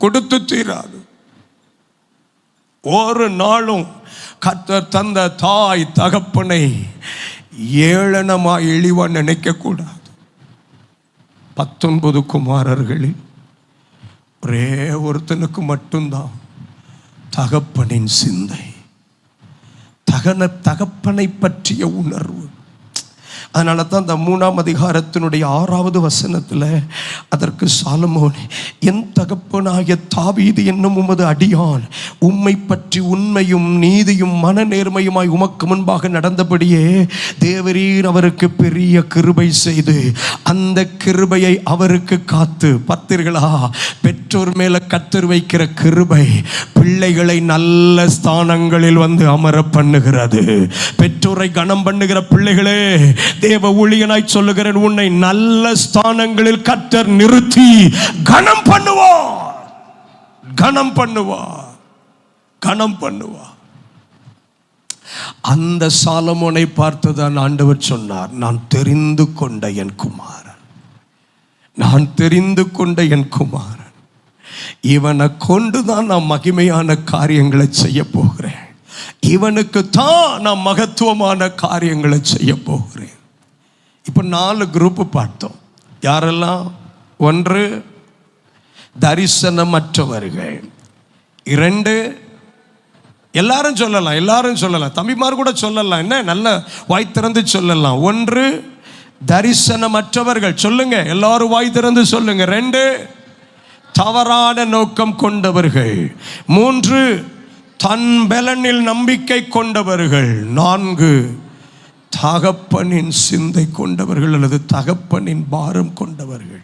A: கொடுத்து தீராது. ஒரு நாளும் கர்த்தர் தந்த தாய் தகப்பனை ஏளனமா இழிவா நினைக்க கூடாது. 19 குமாரர்களில் ஒரே ஒருத்தனுக்கு மட்டும்தான் தகப்பனின் சிந்தை, தகப்பனை பற்றிய உணர்வு. அதனால தான் இந்த 3ஆம் அதிகாரத்தினுடைய 6வது வசனத்தில் அதற்கு சாலமோன், என் தகப்பனாகிய தாவீது என்னும் உமது அடியான் உம்மை பற்றி உண்மையும் நீதியும் மன நேர்மையுமாய் உமக்கு முன்பாக நடந்தபடியே தேவரீர் அவருக்கு பெரிய கிருபை செய்து அந்த கிருபையை அவருக்கு காத்து. பார்த்தீர்களா, பெற்றோர் மேல கர்த்தர் வைக்கிற கிருபை பிள்ளைகளை நல்ல ஸ்தானங்களில் வந்து அமர பண்ணுகிறது. பெற்றோரை கனம் பண்ணுகிற பிள்ளைகளே, தேவ ஊழியனாய் சொல்லுகிறேன், உன்னை நல்ல ஸ்தானங்களில் கர்த்தர் நிறுத்தி கனம் பண்ணுவார், கனம் பண்ணுவார், கனம் பண்ணுவார். அந்த சாலமோனை பார்த்துதான் ஆண்டவர் சொன்னார், நான் தெரிந்து கொண்ட என் குமாரன், நான் தெரிந்து கொண்ட என் குமாரன், இவனை கொண்டுதான் நான் மகிமையான காரியங்களை செய்ய போகிறேன், இவனுக்கு தான் நான் மகத்துவமான காரியங்களை செய்ய போகிறேன். இப்போ 4 குரூப் பார்த்தோம். யாரெல்லாம்? 1, தரிசனமற்றவர்கள். 2, எல்லாரும் சொல்லலாம், எல்லாரும் சொல்லலாம், தம்பிமார் கூட சொல்லலாம், என்ன நல்ல வாய் திறந்து சொல்லலாம். 1, தரிசனமற்றவர்கள். சொல்லுங்க, எல்லாரும் வாய் திறந்து சொல்லுங்க. 2, தவறான நோக்கம் கொண்டவர்கள். 3, தன் பலனில் நம்பிக்கை கொண்டவர்கள். 4, தகப்பனின் சிந்தை கொண்டவர்கள் அல்லது தகப்பனின் பாரம் கொண்டவர்கள்.